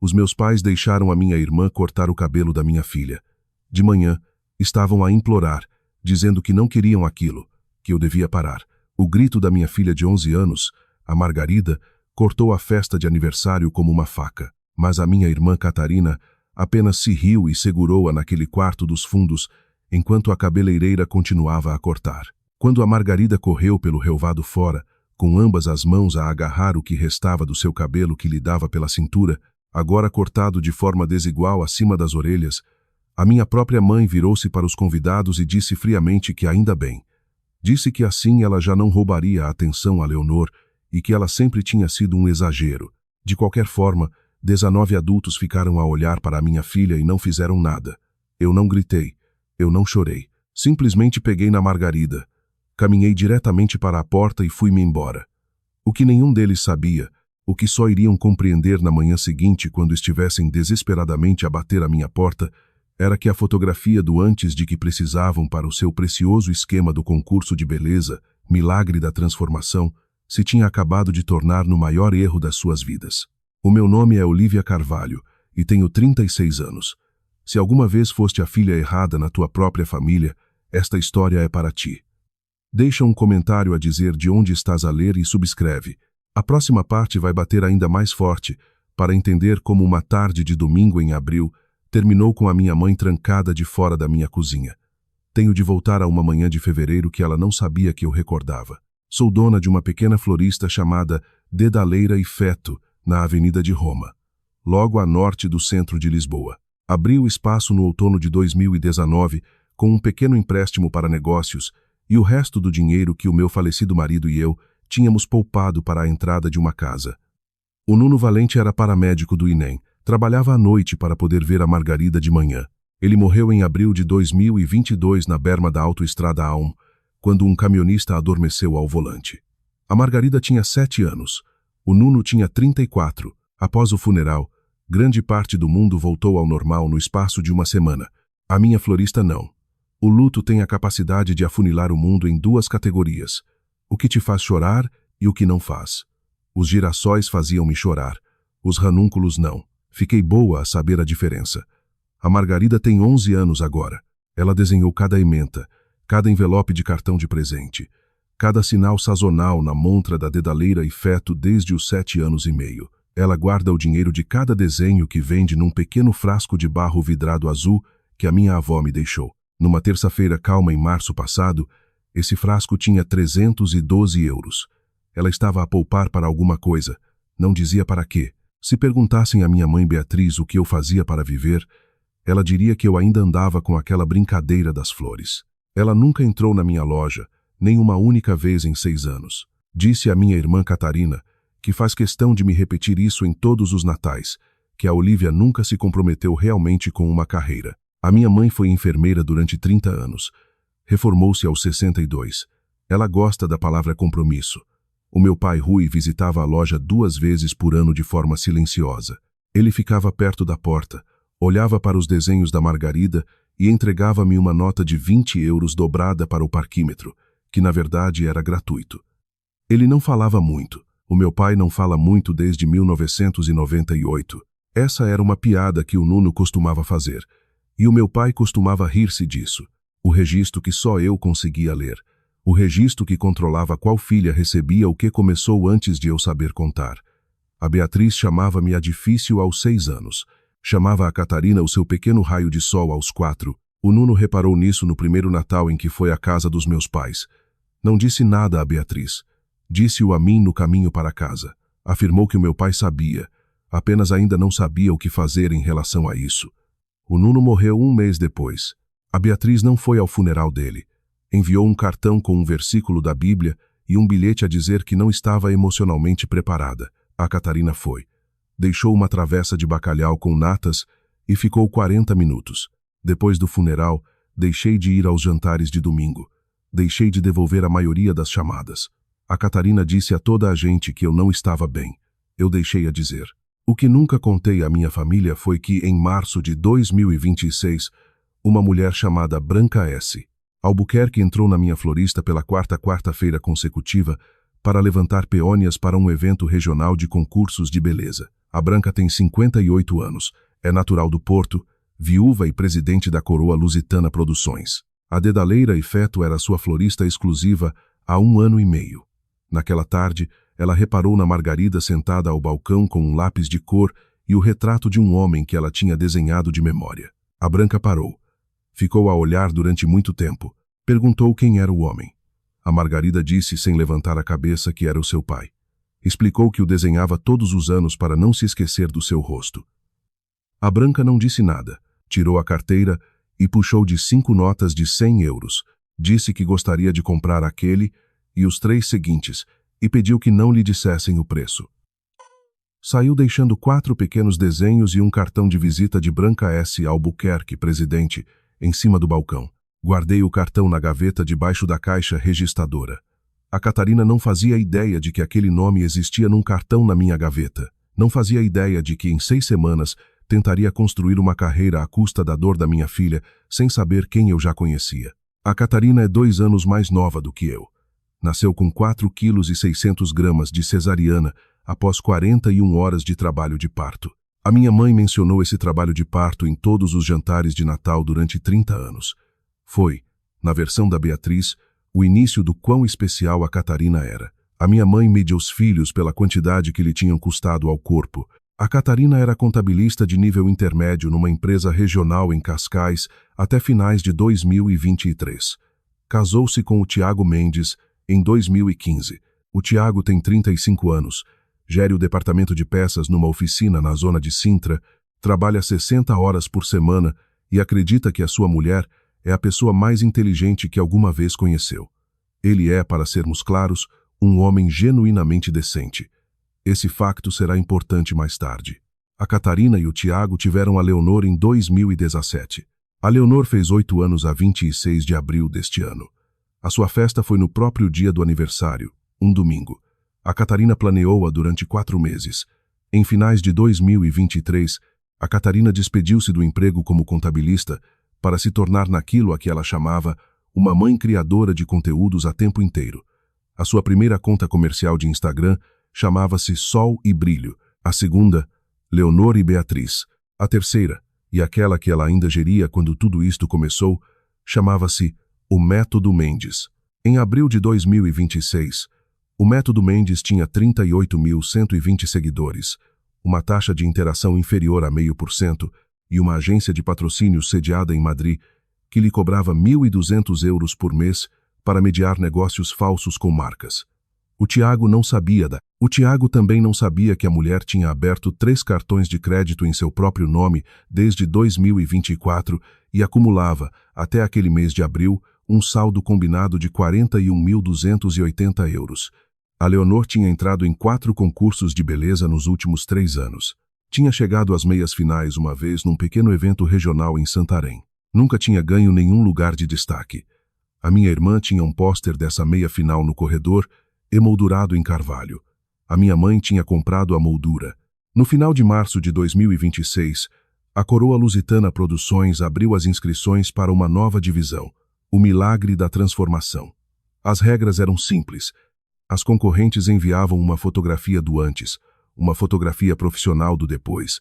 Os meus pais deixaram a minha irmã cortar o cabelo da minha filha. De manhã, estavam a implorar, dizendo que não queriam aquilo, que eu devia parar. O grito da minha filha de 11 anos, a Margarida, cortou a festa de aniversário como uma faca. Mas a minha irmã Catarina apenas se riu e segurou-a naquele quarto dos fundos, enquanto a cabeleireira continuava a cortar. Quando a Margarida correu pelo relvado fora, com ambas as mãos a agarrar o que restava do seu cabelo que lhe dava pela cintura, agora cortado de forma desigual acima das orelhas, a minha própria mãe virou-se para os convidados e disse friamente que ainda bem. Disse que assim ela já não roubaria a atenção a Leonor e que ela sempre tinha sido um exagero. De qualquer forma, 19 adultos ficaram a olhar para a minha filha e não fizeram nada. Eu não gritei, eu não chorei. Simplesmente peguei na Margarida. Caminhei diretamente para a porta e fui-me embora. O que nenhum deles sabia, o que só iriam compreender na manhã seguinte quando estivessem desesperadamente a bater à minha porta, era que a fotografia do antes de que precisavam para o seu precioso esquema do concurso de beleza, milagre da transformação, se tinha acabado de tornar no maior erro das suas vidas. O meu nome é Olivia Carvalho e tenho 36 anos. Se alguma vez foste a filha errada na tua própria família, esta história é para ti. Deixa um comentário a dizer de onde estás a ler e subscreve. A próxima parte vai bater ainda mais forte, para entender como uma tarde de domingo em abril terminou com a minha mãe trancada de fora da minha cozinha. Tenho de voltar a uma manhã de fevereiro que ela não sabia que eu recordava. Sou dona de uma pequena florista chamada Dedaleira e Feto, na Avenida de Roma, logo a norte do centro de Lisboa. Abri o espaço no outono de 2019 com um pequeno empréstimo para negócios e o resto do dinheiro que o meu falecido marido e eu tínhamos poupado para a entrada de uma casa. O Nuno Valente era paramédico do INEM, trabalhava à noite para poder ver a Margarida de manhã. Ele morreu em abril de 2022 na berma da autoestrada A1, quando um caminhonista adormeceu ao volante. A Margarida tinha 7 anos. O Nuno tinha 34. Após o funeral, grande parte do mundo voltou ao normal no espaço de uma semana. A minha florista não. O luto tem a capacidade de afunilar o mundo em 2 categorias: o que te faz chorar e o que não faz. Os girassóis faziam-me chorar. Os ranúnculos não. Fiquei boa a saber a diferença. A Margarida tem 11 anos agora. Ela desenhou cada ementa, cada envelope de cartão de presente, cada sinal sazonal na montra da Dedaleira e Feto desde os 7 anos e meio. Ela guarda o dinheiro de cada desenho que vende num pequeno frasco de barro vidrado azul que a minha avó me deixou. Numa terça-feira calma em março passado, esse frasco tinha 312 euros. Ela estava a poupar para alguma coisa, não dizia para quê. Se perguntassem à minha mãe Beatriz o que eu fazia para viver, ela diria que eu ainda andava com aquela brincadeira das flores. Ela nunca entrou na minha loja, nem uma única vez em 6 anos. Disse à minha irmã Catarina, que faz questão de me repetir isso em todos os natais, que a Olivia nunca se comprometeu realmente com uma carreira. A minha mãe foi enfermeira durante 30 anos. Reformou-se aos 62. Ela gosta da palavra compromisso. O meu pai Rui visitava a loja 2 vezes por ano de forma silenciosa. Ele ficava perto da porta, olhava para os desenhos da Margarida e entregava-me uma nota de 20 euros dobrada para o parquímetro, que na verdade era gratuito. Ele não falava muito. O meu pai não fala muito desde 1998. Essa era uma piada que o Nuno costumava fazer, e o meu pai costumava rir-se disso. O registro que só eu conseguia ler. O registro que controlava qual filha recebia o que começou antes de eu saber contar. A Beatriz chamava-me a difícil aos 6 anos. Chamava a Catarina o seu pequeno raio de sol aos 4. O Nuno reparou nisso no primeiro Natal em que foi à casa dos meus pais. Não disse nada a Beatriz. Disse-o a mim no caminho para casa. Afirmou que o meu pai sabia, apenas ainda não sabia o que fazer em relação a isso. O Nuno morreu 1 mês depois. A Beatriz não foi ao funeral dele. Enviou um cartão com um versículo da Bíblia e um bilhete a dizer que não estava emocionalmente preparada. A Catarina foi. Deixou uma travessa de bacalhau com natas e ficou 40 minutos. Depois do funeral, deixei de ir aos jantares de domingo. Deixei de devolver a maioria das chamadas. A Catarina disse a toda a gente que eu não estava bem. Eu deixei a dizer. O que nunca contei à minha família foi que, em março de 2026, uma mulher chamada Branca S. Albuquerque entrou na minha florista pela 4ª quarta-feira consecutiva para levantar peônias para um evento regional de concursos de beleza. A Branca tem 58 anos, é natural do Porto, viúva e presidente da Coroa Lusitana Produções. A Dedaleira e Feto era sua florista exclusiva há 1 ano e meio. Naquela tarde, ela reparou na Margarida sentada ao balcão com um lápis de cor e o retrato de um homem que ela tinha desenhado de memória. A Branca parou. Ficou a olhar durante muito tempo. Perguntou quem era o homem. A Margarida disse, sem levantar a cabeça, que era o seu pai. Explicou que o desenhava todos os anos para não se esquecer do seu rosto. A Branca não disse nada. Tirou a carteira e puxou de 5 notas de 100 euros. Disse que gostaria de comprar aquele e os 3 seguintes e pediu que não lhe dissessem o preço. Saiu deixando 4 pequenos desenhos e um cartão de visita de Branca S. Albuquerque, presidente, em cima do balcão. Guardei o cartão na gaveta debaixo da caixa registradora. A Catarina não fazia ideia de que aquele nome existia num cartão na minha gaveta. Não fazia ideia de que em 6 semanas tentaria construir uma carreira à custa da dor da minha filha, sem saber quem eu já conhecia. A Catarina é 2 anos mais nova do que eu. Nasceu com 4,6 kg de cesariana após 41 horas de trabalho de parto. A minha mãe mencionou esse trabalho de parto em todos os jantares de Natal durante 30 anos. Foi, na versão da Beatriz, o início do quão especial a Catarina era. A minha mãe media os filhos pela quantidade que lhe tinham custado ao corpo. A Catarina era contabilista de nível intermédio numa empresa regional em Cascais até finais de 2023. Casou-se com o Tiago Mendes em 2015. O Tiago tem 35 anos, gere o departamento de peças numa oficina na zona de Sintra, trabalha 60 horas por semana e acredita que a sua mulher é a pessoa mais inteligente que alguma vez conheceu. Ele é, para sermos claros, um homem genuinamente decente. Esse facto será importante mais tarde. A Catarina e o Tiago tiveram a Leonor em 2017. A Leonor fez 8 anos a 26 de abril deste ano. A sua festa foi no próprio dia do aniversário, um domingo. A Catarina planeou-a durante 4 meses. Em finais de 2023, a Catarina despediu-se do emprego como contabilista para se tornar naquilo a que ela chamava uma mãe criadora de conteúdos a tempo inteiro. A sua primeira conta comercial de Instagram chamava-se Sol e Brilho. A segunda, Leonor e Beatriz. A terceira, e aquela que ela ainda geria quando tudo isto começou, chamava-se O Método Mendes. Em abril de 2026, o Método Mendes tinha 38.120 seguidores, uma taxa de interação inferior a 0,5% e uma agência de patrocínio sediada em Madrid que lhe cobrava 1.200 euros por mês para mediar negócios falsos com marcas. O Tiago também não sabia que a mulher tinha aberto 3 cartões de crédito em seu próprio nome desde 2024 e acumulava, até aquele mês de abril, um saldo combinado de 41.280 euros. A Leonor tinha entrado em 4 concursos de beleza nos últimos 3 anos. Tinha chegado às meias finais uma vez num pequeno evento regional em Santarém. Nunca tinha ganho nenhum lugar de destaque. A minha irmã tinha um pôster dessa meia final no corredor, emoldurado em carvalho. A minha mãe tinha comprado a moldura. No final de março de 2026, a Coroa Lusitana Produções abriu as inscrições para uma nova divisão, o Milagre da Transformação. As regras eram simples. As concorrentes enviavam uma fotografia do antes, uma fotografia profissional do depois,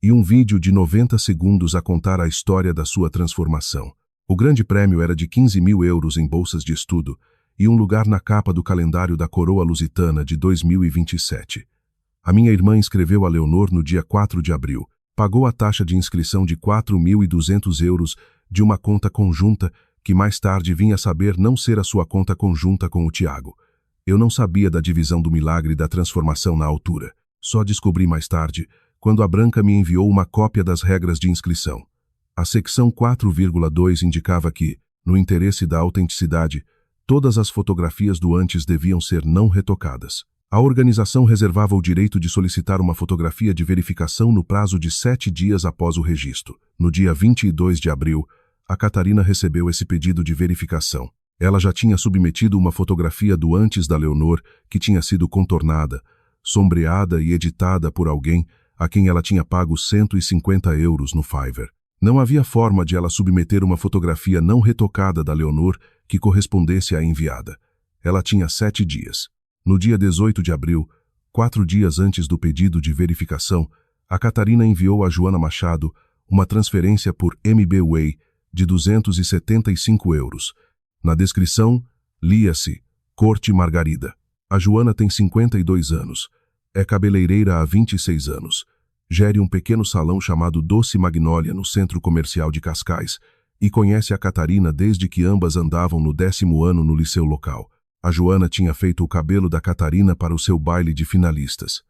e um vídeo de 90 segundos a contar a história da sua transformação. O grande prêmio era de 15.000 euros em bolsas de estudo e um lugar na capa do calendário da Coroa Lusitana de 2027. A minha irmã inscreveu a Leonor no dia 4 de abril, pagou a taxa de inscrição de 4.200 euros de uma conta conjunta que mais tarde vinha saber não ser a sua conta conjunta com o Tiago. Eu não sabia da divisão do Milagre da Transformação na altura. Só descobri mais tarde, quando a Branca me enviou uma cópia das regras de inscrição. A secção 4,2 indicava que, no interesse da autenticidade, todas as fotografias do antes deviam ser não retocadas. A organização reservava o direito de solicitar uma fotografia de verificação no prazo de 7 dias após o registro. No dia 22 de abril, a Catarina recebeu esse pedido de verificação. Ela já tinha submetido uma fotografia do antes da Leonor, que tinha sido contornada, sombreada e editada por alguém a quem ela tinha pago 150 euros no Fiverr. Não havia forma de ela submeter uma fotografia não retocada da Leonor que correspondesse à enviada. Ela tinha 7 dias. No dia 18 de abril, 4 dias antes do pedido de verificação, a Catarina enviou a Joana Machado uma transferência por MBWay de 275 euros. Na descrição, lia-se Corte Margarida. A Joana tem 52 anos. É cabeleireira há 26 anos. Gere um pequeno salão chamado Doce Magnólia no centro comercial de Cascais e conhece a Catarina desde que ambas andavam no 10º ano no liceu local. A Joana tinha feito o cabelo da Catarina para o seu baile de finalistas.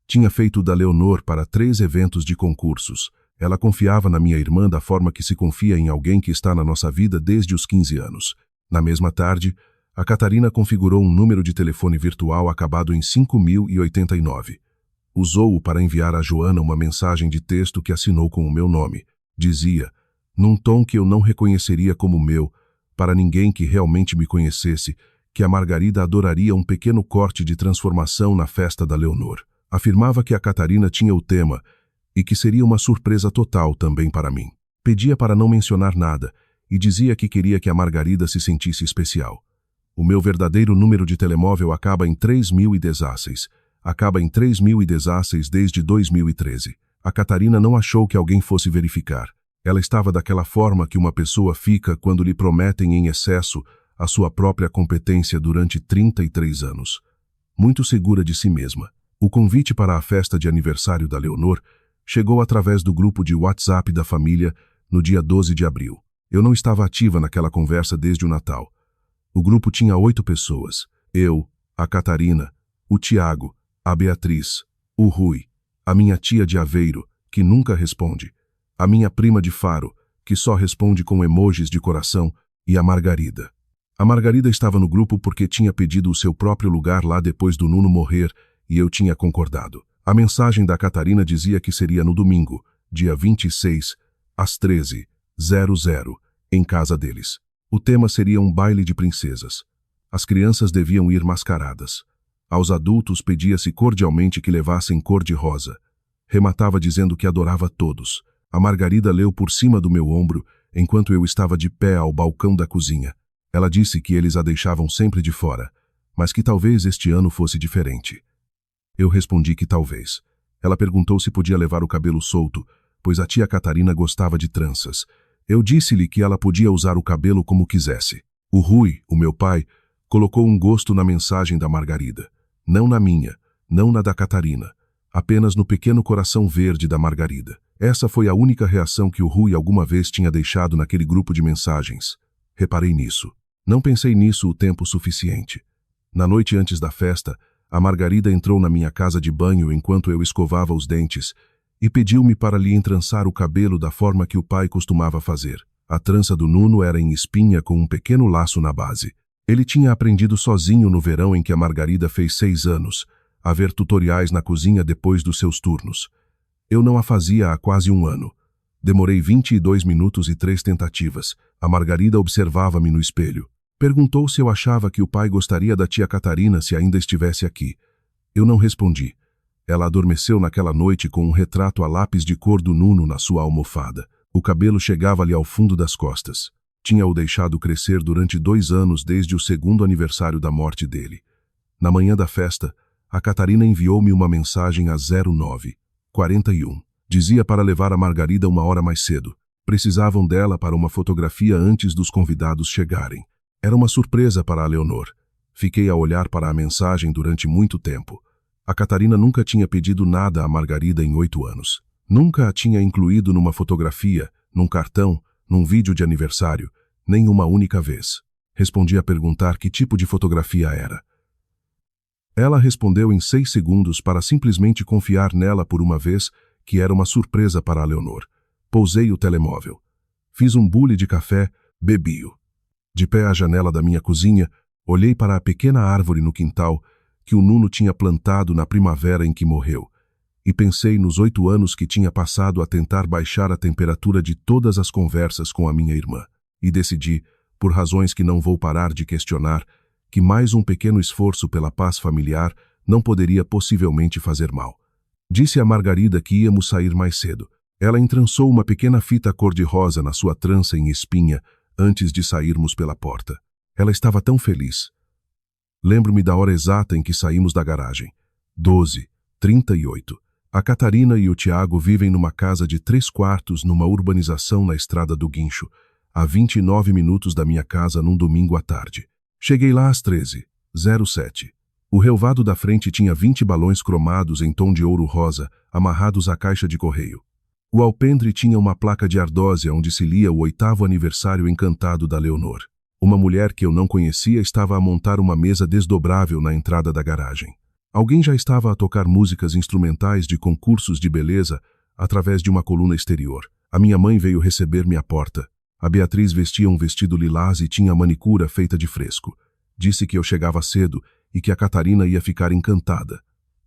Tinha feito o da Leonor para 3 eventos de concursos. Ela confiava na minha irmã da forma que se confia em alguém que está na nossa vida desde os 15 anos. Na mesma tarde, a Catarina configurou um número de telefone virtual acabado em 5089. Usou-o para enviar a Joana uma mensagem de texto que assinou com o meu nome. Dizia, num tom que eu não reconheceria como meu, para ninguém que realmente me conhecesse, que a Margarida adoraria um pequeno corte de transformação na festa da Leonor. Afirmava que a Catarina tinha o tema e que seria uma surpresa total também para mim. Pedia para não mencionar nada e dizia que queria que a Margarida se sentisse especial. O meu verdadeiro número de telemóvel acaba em 3016. Acaba em 3016 desde 2013. A Catarina não achou que alguém fosse verificar. Ela estava daquela forma que uma pessoa fica quando lhe prometem em excesso a sua própria competência durante 33 anos. Muito segura de si mesma. O convite para a festa de aniversário da Leonor chegou através do grupo de WhatsApp da família no dia 12 de abril. Eu não estava ativa naquela conversa desde o Natal. O grupo tinha 8 pessoas. Eu, a Catarina, o Tiago, a Beatriz, o Rui, a minha tia de Aveiro, que nunca responde, a minha prima de Faro, que só responde com emojis de coração, e a Margarida. A Margarida estava no grupo porque tinha pedido o seu próprio lugar lá depois do Nuno morrer e eu tinha concordado. A mensagem da Catarina dizia que seria no domingo, dia 26, às 13h00, em casa deles. O tema seria um baile de princesas. As crianças deviam ir mascaradas. Aos adultos pedia-se cordialmente que levassem cor-de-rosa. Rematava dizendo que adorava todos. A Margarida leu por cima do meu ombro, enquanto eu estava de pé ao balcão da cozinha. Ela disse que eles a deixavam sempre de fora, mas que talvez este ano fosse diferente. Eu respondi que talvez. Ela perguntou se podia levar o cabelo solto, pois a tia Catarina gostava de tranças. Eu disse-lhe que ela podia usar o cabelo como quisesse. O Rui, o meu pai, colocou um gosto na mensagem da Margarida. Não na minha, não na da Catarina, apenas no pequeno coração verde da Margarida. Essa foi a única reação que o Rui alguma vez tinha deixado naquele grupo de mensagens. Reparei nisso. Não pensei nisso o tempo suficiente. Na noite antes da festa, a Margarida entrou na minha casa de banho enquanto eu escovava os dentes e pediu-me para lhe entrançar o cabelo da forma que o pai costumava fazer. A trança do Nuno era em espinha com um pequeno laço na base. Ele tinha aprendido sozinho no verão em que a Margarida fez 6 anos, a ver tutoriais na cozinha depois dos seus turnos. Eu não a fazia há quase um ano. Demorei 22 minutos e 3 tentativas. A Margarida observava-me no espelho. Perguntou se eu achava que o pai gostaria da tia Catarina se ainda estivesse aqui. Eu não respondi. Ela adormeceu naquela noite com um retrato a lápis de cor do Nuno na sua almofada. O cabelo chegava-lhe ao fundo das costas. Tinha-o deixado crescer durante 2 anos desde o 2º aniversário da morte dele. Na manhã da festa, a Catarina enviou-me uma mensagem às 09h41. Dizia para levar a Margarida 1 hora mais cedo. Precisavam dela para uma fotografia antes dos convidados chegarem. Era uma surpresa para a Leonor. Fiquei a olhar para a mensagem durante muito tempo. A Catarina nunca tinha pedido nada à Margarida em 8 anos. Nunca a tinha incluído numa fotografia, num cartão, num vídeo de aniversário, nem uma única vez. Respondi a perguntar que tipo de fotografia era. Ela respondeu em 6 segundos para simplesmente confiar nela por uma vez, que era uma surpresa para a Leonor. Pousei o telemóvel. Fiz um bule de café, bebi-o. De pé à janela da minha cozinha, olhei para a pequena árvore no quintal que o Nuno tinha plantado na primavera em que morreu, e pensei nos 8 anos que tinha passado a tentar baixar a temperatura de todas as conversas com a minha irmã, e decidi, por razões que não vou parar de questionar, que mais um pequeno esforço pela paz familiar não poderia possivelmente fazer mal. Disse a Margarida que íamos sair mais cedo. Ela entrançou uma pequena fita cor-de-rosa na sua trança em espinha antes de sairmos pela porta. Ela estava tão feliz. Lembro-me da hora exata em que saímos da garagem. 12:38. A Catarina e o Tiago vivem numa casa de 3 quartos numa urbanização na Estrada do Guincho, a 29 minutos da minha casa num domingo à tarde. Cheguei lá às 13:07. O relvado da frente tinha 20 balões cromados em tom de ouro rosa, amarrados à caixa de correio. O alpendre tinha uma placa de ardósia onde se lia o 8º aniversário encantado da Leonor. Uma mulher que eu não conhecia estava a montar uma mesa desdobrável na entrada da garagem. Alguém já estava a tocar músicas instrumentais de concursos de beleza através de uma coluna exterior. A minha mãe veio receber-me à porta. A Beatriz vestia um vestido lilás e tinha a manicura feita de fresco. Disse que eu chegava cedo e que a Catarina ia ficar encantada.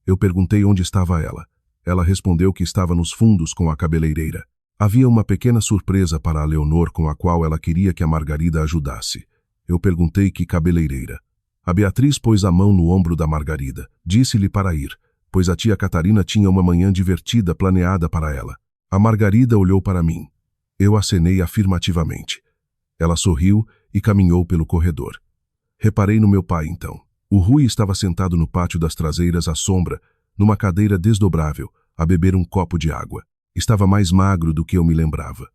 Eu perguntei onde estava ela. Ela respondeu que estava nos fundos com a cabeleireira. Havia uma pequena surpresa para a Leonor com a qual ela queria que a Margarida ajudasse. Eu perguntei que cabeleireira. A Beatriz pôs a mão no ombro da Margarida. Disse-lhe para ir, pois a tia Catarina tinha uma manhã divertida planeada para ela. A Margarida olhou para mim. Eu acenei afirmativamente. Ela sorriu e caminhou pelo corredor. Reparei no meu pai então. O Rui estava sentado no pátio das traseiras à sombra, numa cadeira desdobrável, a beber um copo de água. Estava mais magro do que eu me lembrava.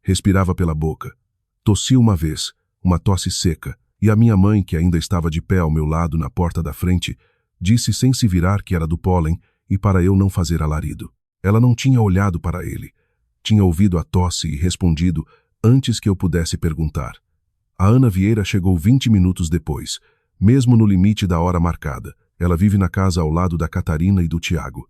Respirava pela boca. Tossiu uma vez, uma tosse seca, e a minha mãe, que ainda estava de pé ao meu lado na porta da frente, disse sem se virar que era do pólen e para eu não fazer alarido. Ela não tinha olhado para ele. Tinha ouvido a tosse e respondido antes que eu pudesse perguntar. A Ana Vieira chegou 20 minutos depois, mesmo no limite da hora marcada. Ela vive na casa ao lado da Catarina e do Tiago.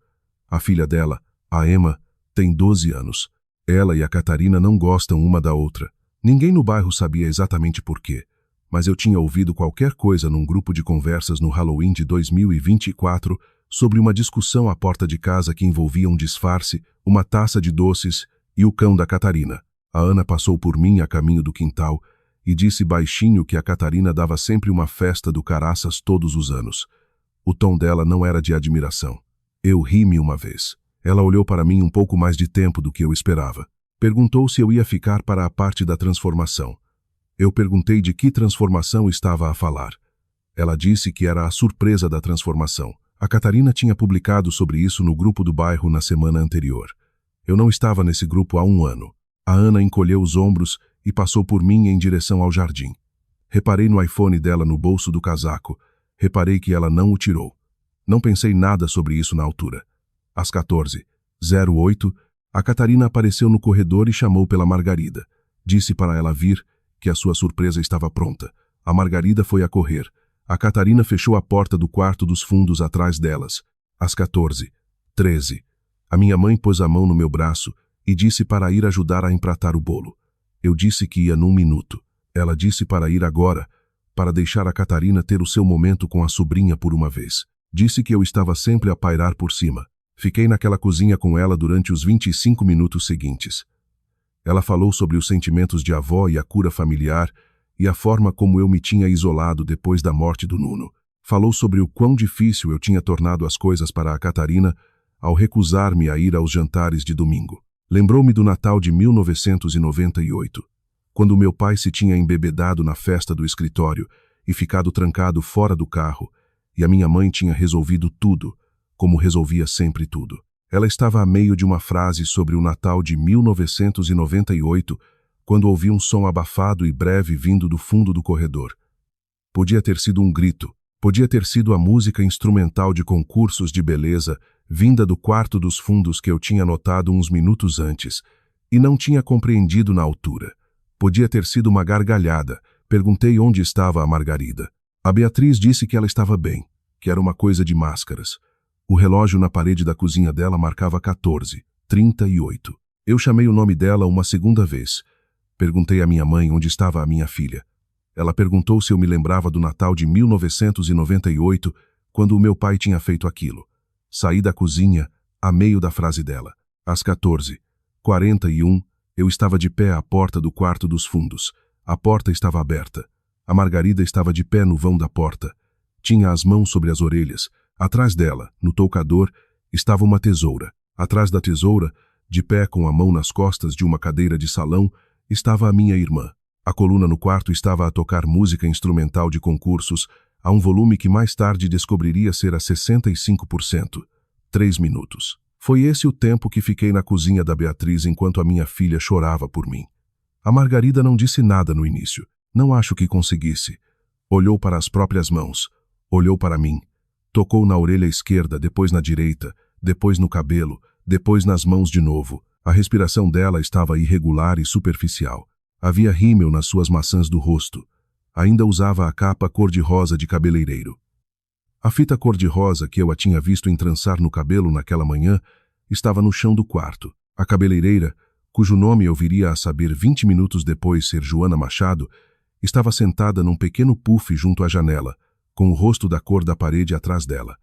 A filha dela, a Emma, tem 12 anos. Ela e a Catarina não gostam uma da outra. Ninguém no bairro sabia exatamente por quê, mas eu tinha ouvido qualquer coisa num grupo de conversas no Halloween de 2024 sobre uma discussão à porta de casa que envolvia um disfarce, uma taça de doces e o cão da Catarina. A Ana passou por mim a caminho do quintal e disse baixinho que a Catarina dava sempre uma festa do Caraças todos os anos. O tom dela não era de admiração. Eu ri-me uma vez. Ela olhou para mim um pouco mais de tempo do que eu esperava. Perguntou se eu ia ficar para a parte da transformação. Eu perguntei de que transformação estava a falar. Ela disse que era a surpresa da transformação. A Catarina tinha publicado sobre isso no grupo do bairro na semana anterior. Eu não estava nesse grupo há 1 ano. A Ana encolheu os ombros e passou por mim em direção ao jardim. Reparei no iPhone dela no bolso do casaco. Reparei que ela não o tirou. Não pensei nada sobre isso na altura. Às 14:08, a Catarina apareceu no corredor e chamou pela Margarida. Disse para ela vir, que a sua surpresa estava pronta. A Margarida foi a correr. A Catarina fechou a porta do quarto dos fundos atrás delas. Às 14:13, a minha mãe pôs a mão no meu braço e disse para ir ajudar a empratar o bolo. Eu disse que ia num minuto. Ela disse para ir agora, para deixar a Catarina ter o seu momento com a sobrinha por uma vez. Disse que eu estava sempre a pairar por cima. Fiquei naquela cozinha com ela durante os 25 minutos seguintes. Ela falou sobre os sentimentos de avó e a cura familiar e a forma como eu me tinha isolado depois da morte do Nuno. Falou sobre o quão difícil eu tinha tornado as coisas para a Catarina ao recusar-me a ir aos jantares de domingo. Lembrou-me do Natal de 1998, quando meu pai se tinha embebedado na festa do escritório e ficado trancado fora do carro, e a minha mãe tinha resolvido tudo, como resolvia sempre tudo. Ela estava a meio de uma frase sobre o Natal de 1998, quando ouvi um som abafado e breve vindo do fundo do corredor. Podia ter sido um grito, podia ter sido a música instrumental de concursos de beleza vinda do quarto dos fundos que eu tinha notado uns minutos antes e não tinha compreendido na altura. Podia ter sido uma gargalhada. Perguntei onde estava a Margarida. A Beatriz disse que ela estava bem, que era uma coisa de máscaras. O relógio na parede da cozinha dela marcava 14:38. Eu chamei o nome dela uma segunda vez. Perguntei à minha mãe onde estava a minha filha. Ela perguntou se eu me lembrava do Natal de 1998, quando o meu pai tinha feito aquilo. Saí da cozinha, a meio da frase dela. Às 14:41, eu estava de pé à porta do quarto dos fundos. A porta estava aberta. A Margarida estava de pé no vão da porta. Tinha as mãos sobre as orelhas. Atrás dela, no toucador, estava uma tesoura. Atrás da tesoura, de pé com a mão nas costas de uma cadeira de salão, estava a minha irmã. A coluna no quarto estava a tocar música instrumental de concursos, a um volume que mais tarde descobriria ser a 65%. 3 minutos. Foi esse o tempo que fiquei na cozinha da Beatriz enquanto a minha filha chorava por mim. A Margarida não disse nada no início. Não acho que conseguisse. Olhou para as próprias mãos. Olhou para mim. Tocou na orelha esquerda, depois na direita, depois no cabelo, depois nas mãos de novo. A respiração dela estava irregular e superficial. Havia rímel nas suas maçãs do rosto. Ainda usava a capa cor-de-rosa de cabeleireiro. A fita cor-de-rosa que eu a tinha visto entrançar no cabelo naquela manhã estava no chão do quarto. A cabeleireira, cujo nome eu viria a saber 20 minutos depois ser Joana Machado, estava sentada num pequeno puff junto à janela, com o rosto da cor da parede atrás dela.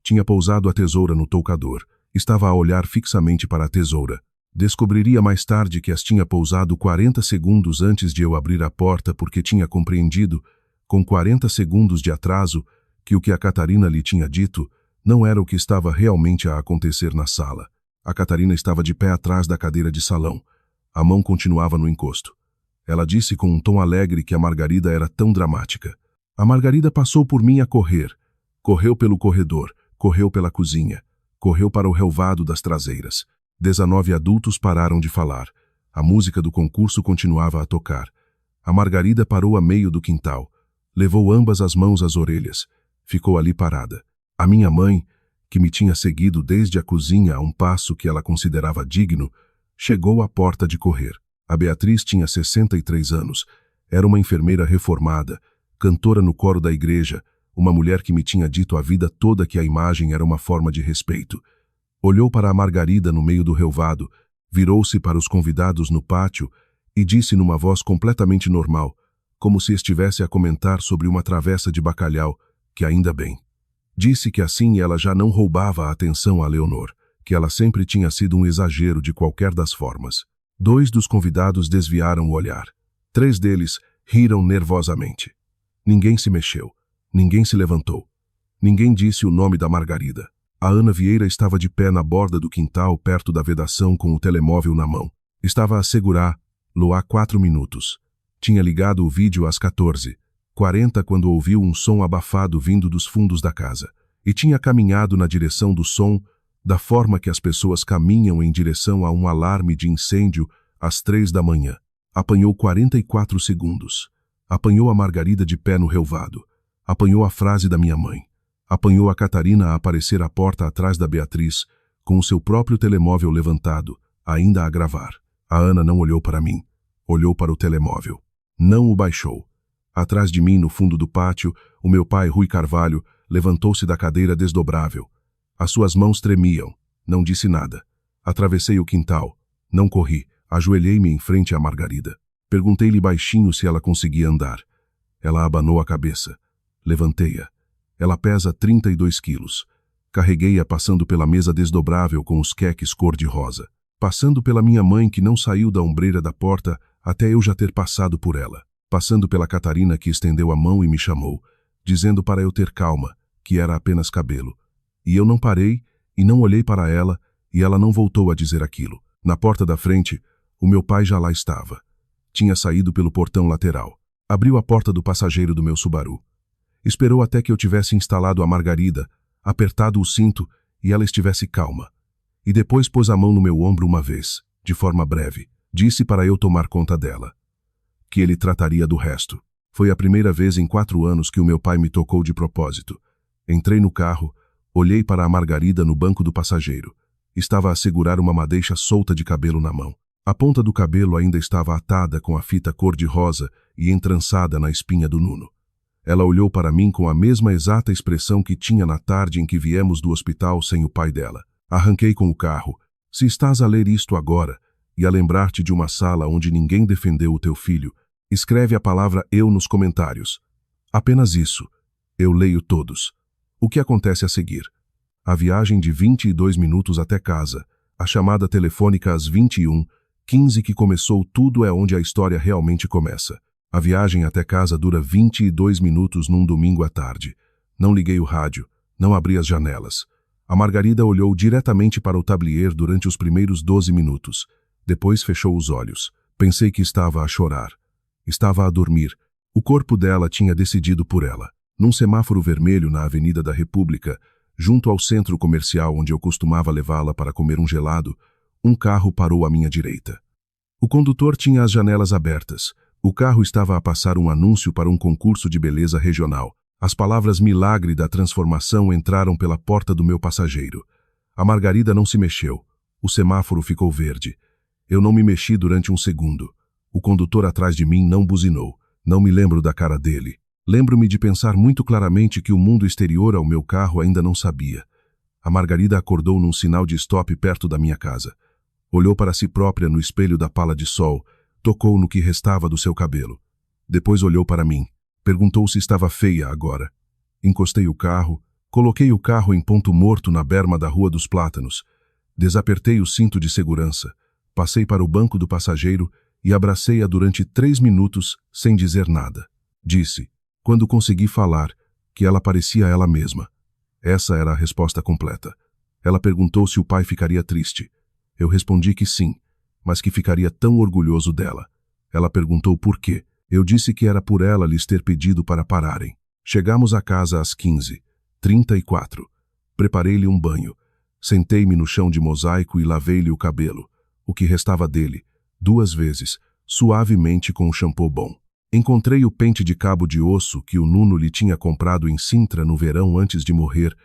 Tinha pousado a tesoura no toucador. Estava a olhar fixamente para a tesoura. Descobriria mais tarde que as tinha pousado 40 segundos antes de eu abrir a porta porque tinha compreendido, com 40 segundos de atraso, que o que a Catarina lhe tinha dito não era o que estava realmente a acontecer na sala. A Catarina estava de pé atrás da cadeira de salão. A mão continuava no encosto. Ela disse com um tom alegre que a Margarida era tão dramática. A Margarida passou por mim a correr. Correu pelo corredor, correu pela cozinha, correu para o relvado das traseiras. 19 adultos pararam de falar. A música do concurso continuava a tocar. A Margarida parou a meio do quintal. Levou ambas as mãos às orelhas. Ficou ali parada. A minha mãe, que me tinha seguido desde a cozinha a um passo que ela considerava digno, chegou à porta de correr. A Beatriz tinha 63 anos. Era uma enfermeira reformada, cantora no coro da igreja, uma mulher que me tinha dito a vida toda que a imagem era uma forma de respeito. Olhou para a Margarida no meio do relvado, virou-se para os convidados no pátio e disse numa voz completamente normal, como se estivesse a comentar sobre uma travessa de bacalhau, que ainda bem. Disse que assim ela já não roubava a atenção a Leonor, que ela sempre tinha sido um exagero de qualquer das formas. 2 dos convidados desviaram o olhar. 3 deles riram nervosamente. Ninguém se mexeu. Ninguém se levantou. Ninguém disse o nome da Margarida. A Ana Vieira estava de pé na borda do quintal, perto da vedação, com o telemóvel na mão. Estava a segurá-lo há 4 minutos. Tinha ligado o vídeo às 14h40 quando ouviu um som abafado vindo dos fundos da casa. E tinha caminhado na direção do som, da forma que as pessoas caminham em direção a um alarme de incêndio às 3 da manhã. Apanhou 44 segundos. Apanhou a Margarida de pé no relvado. Apanhou a frase da minha mãe. Apanhou a Catarina a aparecer à porta atrás da Beatriz, com o seu próprio telemóvel levantado, ainda a gravar. A Ana não olhou para mim. Olhou para o telemóvel. Não o baixou. Atrás de mim, no fundo do pátio, o meu pai, Rui Carvalho, levantou-se da cadeira desdobrável. As suas mãos tremiam. Não disse nada. Atravessei o quintal. Não corri. Ajoelhei-me em frente à Margarida. Perguntei-lhe baixinho se ela conseguia andar. Ela abanou a cabeça. Levantei-a. Ela pesa 32 quilos. Carreguei-a passando pela mesa desdobrável com os queques cor-de-rosa. Passando pela minha mãe, que não saiu da ombreira da porta até eu já ter passado por ela. Passando pela Catarina, que estendeu a mão e me chamou, dizendo para eu ter calma, que era apenas cabelo. E eu não parei e não olhei para ela, e ela não voltou a dizer aquilo. Na porta da frente, o meu pai já lá estava. Tinha saído pelo portão lateral. Abriu a porta do passageiro do meu Subaru. Esperou até que eu tivesse instalado a Margarida, apertado o cinto e ela estivesse calma. E depois pôs a mão no meu ombro uma vez, de forma breve. Disse para eu tomar conta dela. Que ele trataria do resto. Foi a primeira vez em 4 anos que o meu pai me tocou de propósito. Entrei no carro, olhei para a Margarida no banco do passageiro. Estava a segurar uma madeixa solta de cabelo na mão. A ponta do cabelo ainda estava atada com a fita cor-de-rosa e entrançada na espinha do Nuno. Ela olhou para mim com a mesma exata expressão que tinha na tarde em que viemos do hospital sem o pai dela. Arranquei com o carro. Se estás a ler isto agora e a lembrar-te de uma sala onde ninguém defendeu o teu filho, escreve a palavra eu nos comentários. Apenas isso. Eu leio todos. O que acontece a seguir? A viagem de 22 minutos até casa, a chamada telefônica às 21h15 que começou tudo é onde a história realmente começa. A viagem até casa dura 22 minutos num domingo à tarde. Não liguei o rádio, não abri as janelas. A Margarida olhou diretamente para o tablier durante os primeiros 12 minutos. Depois fechou os olhos. Pensei que estava a chorar. Estava a dormir. O corpo dela tinha decidido por ela. Num semáforo vermelho na Avenida da República, junto ao centro comercial onde eu costumava levá-la para comer um gelado, um carro parou à minha direita. O condutor tinha as janelas abertas. O carro estava a passar um anúncio para um concurso de beleza regional. As palavras milagre da transformação entraram pela porta do meu passageiro. A Margarida não se mexeu. O semáforo ficou verde. Eu não me mexi durante um segundo. O condutor atrás de mim não buzinou. Não me lembro da cara dele. Lembro-me de pensar muito claramente que o mundo exterior ao meu carro ainda não sabia. A Margarida acordou num sinal de stop perto da minha casa. Olhou para si própria no espelho da pala de sol, tocou no que restava do seu cabelo. Depois olhou para mim. Perguntou se estava feia agora. Encostei o carro, coloquei o carro em ponto morto na berma da Rua dos Plátanos. Desapertei o cinto de segurança. Passei para o banco do passageiro e abracei-a durante 3 minutos sem dizer nada. Disse, quando consegui falar, que ela parecia ela mesma. Essa era a resposta completa. Ela perguntou se o pai ficaria triste. Eu respondi que sim, mas que ficaria tão orgulhoso dela. Ela perguntou por quê. Eu disse que era por ela lhes ter pedido para pararem. Chegamos a casa às 15h34. Preparei-lhe um banho. Sentei-me no chão de mosaico e lavei-lhe o cabelo, o que restava dele, 2 vezes, suavemente com um shampoo bom. Encontrei o pente de cabo de osso que o Nuno lhe tinha comprado em Sintra no verão antes de morrer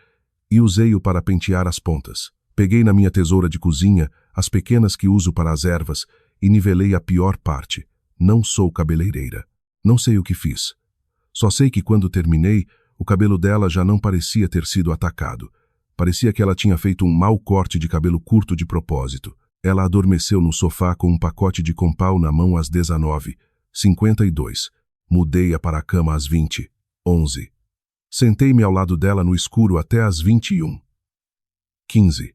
e usei-o para pentear as pontas. Peguei na minha tesoura de cozinha as pequenas que uso para as ervas e nivelei a pior parte. Não sou cabeleireira. Não sei o que fiz. Só sei que quando terminei, o cabelo dela já não parecia ter sido atacado. Parecia que ela tinha feito um mau corte de cabelo curto de propósito. Ela adormeceu no sofá com um pacote de compal na mão às 19h52. Mudei-a para a cama às 20h11. Sentei-me ao lado dela no escuro até às 21h15.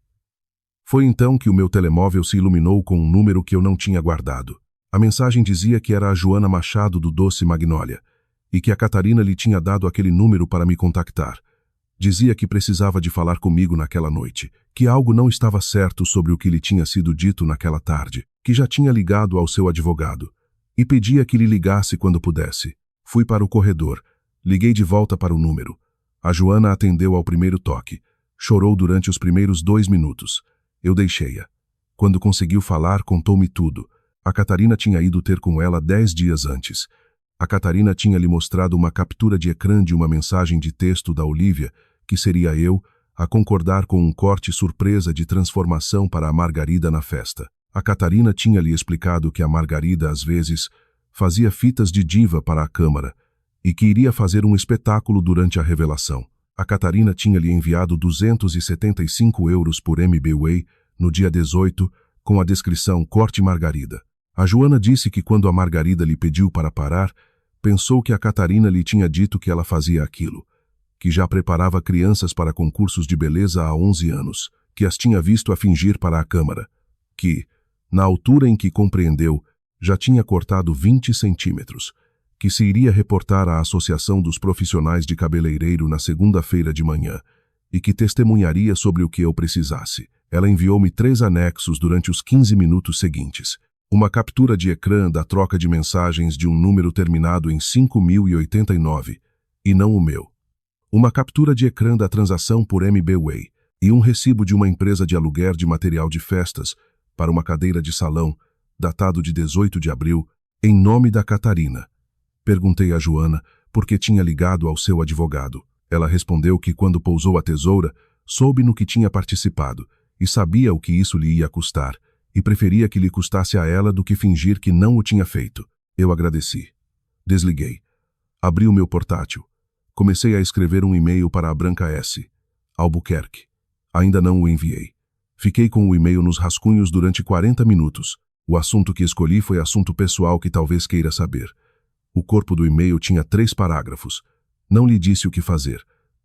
Foi então que o meu telemóvel se iluminou com um número que eu não tinha guardado. A mensagem dizia que era a Joana Machado do Doce Magnólia e que a Catarina lhe tinha dado aquele número para me contactar. Dizia que precisava de falar comigo naquela noite, que algo não estava certo sobre o que lhe tinha sido dito naquela tarde, que já tinha ligado ao seu advogado, e pedia que lhe ligasse quando pudesse. Fui para o corredor. Liguei de volta para o número. A Joana atendeu ao primeiro toque. Chorou durante os primeiros 2 minutos. Eu deixei-a. Quando conseguiu falar, contou-me tudo. A Catarina tinha ido ter com ela 10 dias antes. A Catarina tinha lhe mostrado uma captura de ecrã de uma mensagem de texto da Olívia, que seria eu, a concordar com um corte surpresa de transformação para a Margarida na festa. A Catarina tinha lhe explicado que a Margarida, às vezes, fazia fitas de diva para a câmara e que iria fazer um espetáculo durante a revelação. A Catarina tinha lhe enviado 275 euros por MBWay no dia 18, com a descrição Corte Margarida. A Joana disse que quando a Margarida lhe pediu para parar, pensou que a Catarina lhe tinha dito que ela fazia aquilo, que já preparava crianças para concursos de beleza há 11 anos, que as tinha visto a fingir para a câmara, que, na altura em que compreendeu, já tinha cortado 20 centímetros, que se iria reportar à Associação dos Profissionais de Cabeleireiro na segunda-feira de manhã e que testemunharia sobre o que eu precisasse. Ela enviou-me 3 anexos durante os 15 minutos seguintes. Uma captura de ecrã da troca de mensagens de um número terminado em 5089, e não o meu. Uma captura de ecrã da transação por MBWay e um recibo de uma empresa de aluguer de material de festas para uma cadeira de salão, datado de 18 de abril, em nome da Catarina. Perguntei a Joana por que tinha ligado ao seu advogado. Ela respondeu que quando pousou a tesoura, soube no que tinha participado e sabia o que isso lhe ia custar, e preferia que lhe custasse a ela do que fingir que não o tinha feito. Eu agradeci. Desliguei. Abri o meu portátil. Comecei a escrever um e-mail para a Branca S. Albuquerque. Ainda não o enviei. Fiquei com o e-mail nos rascunhos durante 40 minutos. O assunto que escolhi foi assunto pessoal que talvez queira saber. O corpo do e-mail tinha 3 parágrafos. Não lhe disse o que fazer.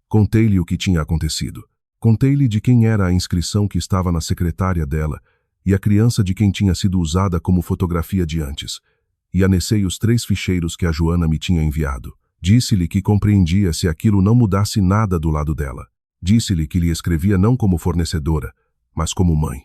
Contei-lhe o que tinha acontecido. Contei-lhe de quem era a inscrição que estava na secretária dela e a criança de quem tinha sido usada como fotografia de antes. E anexei os 3 ficheiros que a Joana me tinha enviado. Disse-lhe que compreendia se aquilo não mudasse nada do lado dela. Disse-lhe que lhe escrevia não como fornecedora, mas como mãe.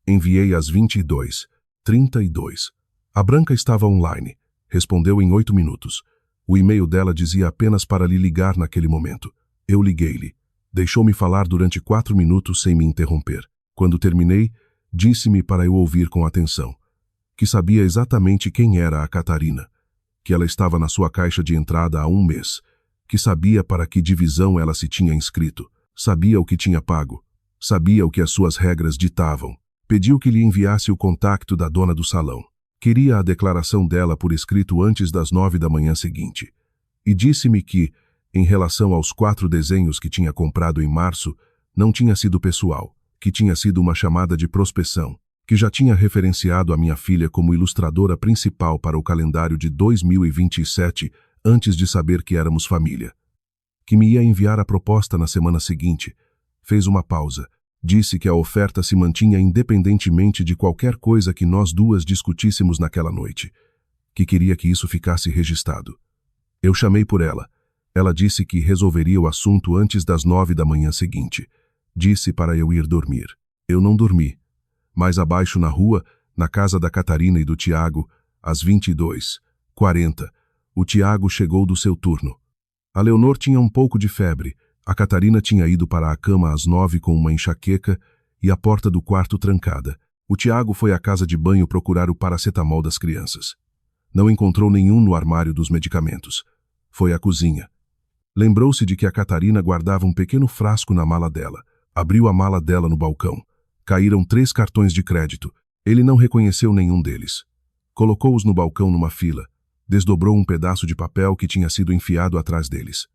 Enviei às 22h32. A Branca estava online. Respondeu em 8 minutos. O e-mail dela dizia apenas para lhe ligar naquele momento. Eu liguei-lhe. Deixou-me falar durante 4 minutos sem me interromper. Quando terminei, disse-me para eu ouvir com atenção. Que sabia exatamente quem era a Catarina. Que ela estava na sua caixa de entrada há 1 mês. Que sabia para que divisão ela se tinha inscrito. Sabia o que tinha pago. Sabia o que as suas regras ditavam. Pediu que lhe enviasse o contacto da dona do salão. Queria a declaração dela por escrito antes das 9 da manhã seguinte. E disse-me que, em relação aos 4 desenhos que tinha comprado em março, não tinha sido pessoal, que tinha sido uma chamada de prospeção, que já tinha referenciado a minha filha como ilustradora principal para o calendário de 2027 antes de saber que éramos família. Que me ia enviar a proposta na semana seguinte. Fez uma pausa. Disse que a oferta se mantinha independentemente de qualquer coisa que nós duas discutíssemos naquela noite. Que queria que isso ficasse registrado. Eu chamei por ela. Ela disse que resolveria o assunto antes das 9 da manhã seguinte. Disse para eu ir dormir. Eu não dormi. Mais abaixo na rua, na casa da Catarina e do Tiago, às 22h40, o Tiago chegou do seu turno. A Leonor tinha um pouco de febre. A Catarina tinha ido para a cama às 9 com uma enxaqueca e a porta do quarto trancada. O Tiago foi à casa de banho procurar o paracetamol das crianças. Não encontrou nenhum no armário dos medicamentos. Foi à cozinha. Lembrou-se de que a Catarina guardava um pequeno frasco na mala dela. Abriu a mala dela no balcão. Caíram 3 cartões de crédito. Ele não reconheceu nenhum deles. Colocou-os no balcão numa fila. Desdobrou um pedaço de papel que tinha sido enfiado atrás deles.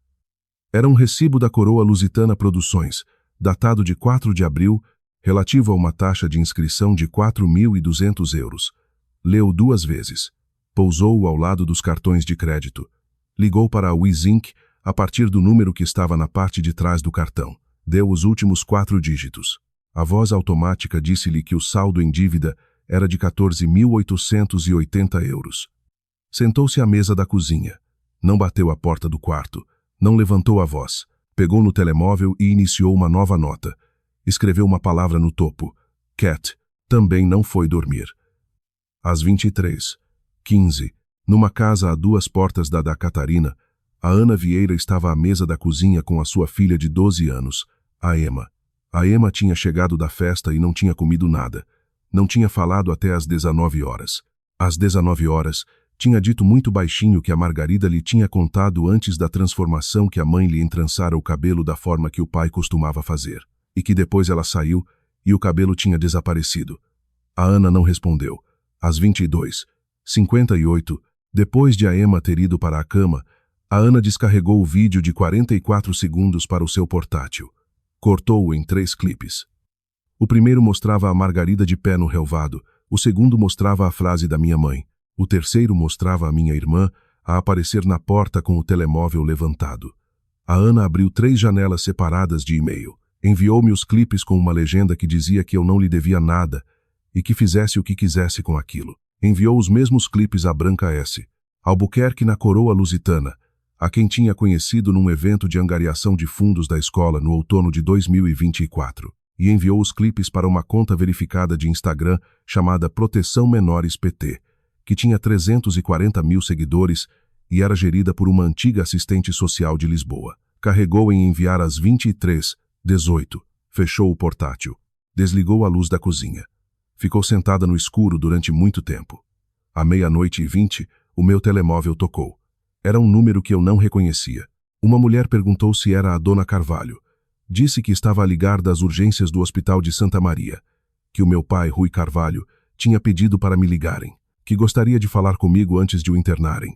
Era um recibo da Coroa Lusitana Produções, datado de 4 de abril, relativo a uma taxa de inscrição de 4.200 euros. Leu 2 vezes. Pousou-o ao lado dos cartões de crédito. Ligou para a Wizinc a partir do número que estava na parte de trás do cartão. Deu os últimos 4 dígitos. A voz automática disse-lhe que o saldo em dívida era de 14.880 euros. Sentou-se à mesa da cozinha. Não bateu a porta do quarto. Não levantou a voz. Pegou no telemóvel e iniciou uma nova nota. Escreveu uma palavra no topo. Cat. Também não foi dormir. Às 23h15, numa casa a 2 portas da Catarina, a Ana Vieira estava à mesa da cozinha com a sua filha de 12 anos, a Emma. A Emma tinha chegado da festa e não tinha comido nada. Não tinha falado até às 19h. Às 19h, tinha dito muito baixinho que a Margarida lhe tinha contado antes da transformação que a mãe lhe entrançara o cabelo da forma que o pai costumava fazer, e que depois ela saiu e o cabelo tinha desaparecido. A Ana não respondeu. Às 22h58, depois de a Emma ter ido para a cama, a Ana descarregou o vídeo de 44 segundos para o seu portátil. Cortou-o em 3 clipes. O primeiro mostrava a Margarida de pé no relvado, o segundo mostrava a frase da minha mãe. O terceiro mostrava a minha irmã a aparecer na porta com o telemóvel levantado. A Ana abriu 3 janelas separadas de e-mail. Enviou-me os clipes com uma legenda que dizia que eu não lhe devia nada e que fizesse o que quisesse com aquilo. Enviou os mesmos clipes à Branca S. Albuquerque na Coroa Lusitana, a quem tinha conhecido num evento de angariação de fundos da escola no outono de 2024. E enviou os clipes para uma conta verificada de Instagram chamada Proteção Menores PT, que tinha 340 mil seguidores e era gerida por uma antiga assistente social de Lisboa. Carregou em enviar às 23h18. Fechou o portátil. Desligou a luz da cozinha. Ficou sentada no escuro durante muito tempo. À 00h20, o meu telemóvel tocou. Era um número que eu não reconhecia. Uma mulher perguntou se era a Dona Carvalho. Disse que estava a ligar das urgências do Hospital de Santa Maria. Que o meu pai, Rui Carvalho, tinha pedido para me ligarem. Que gostaria de falar comigo antes de o internarem.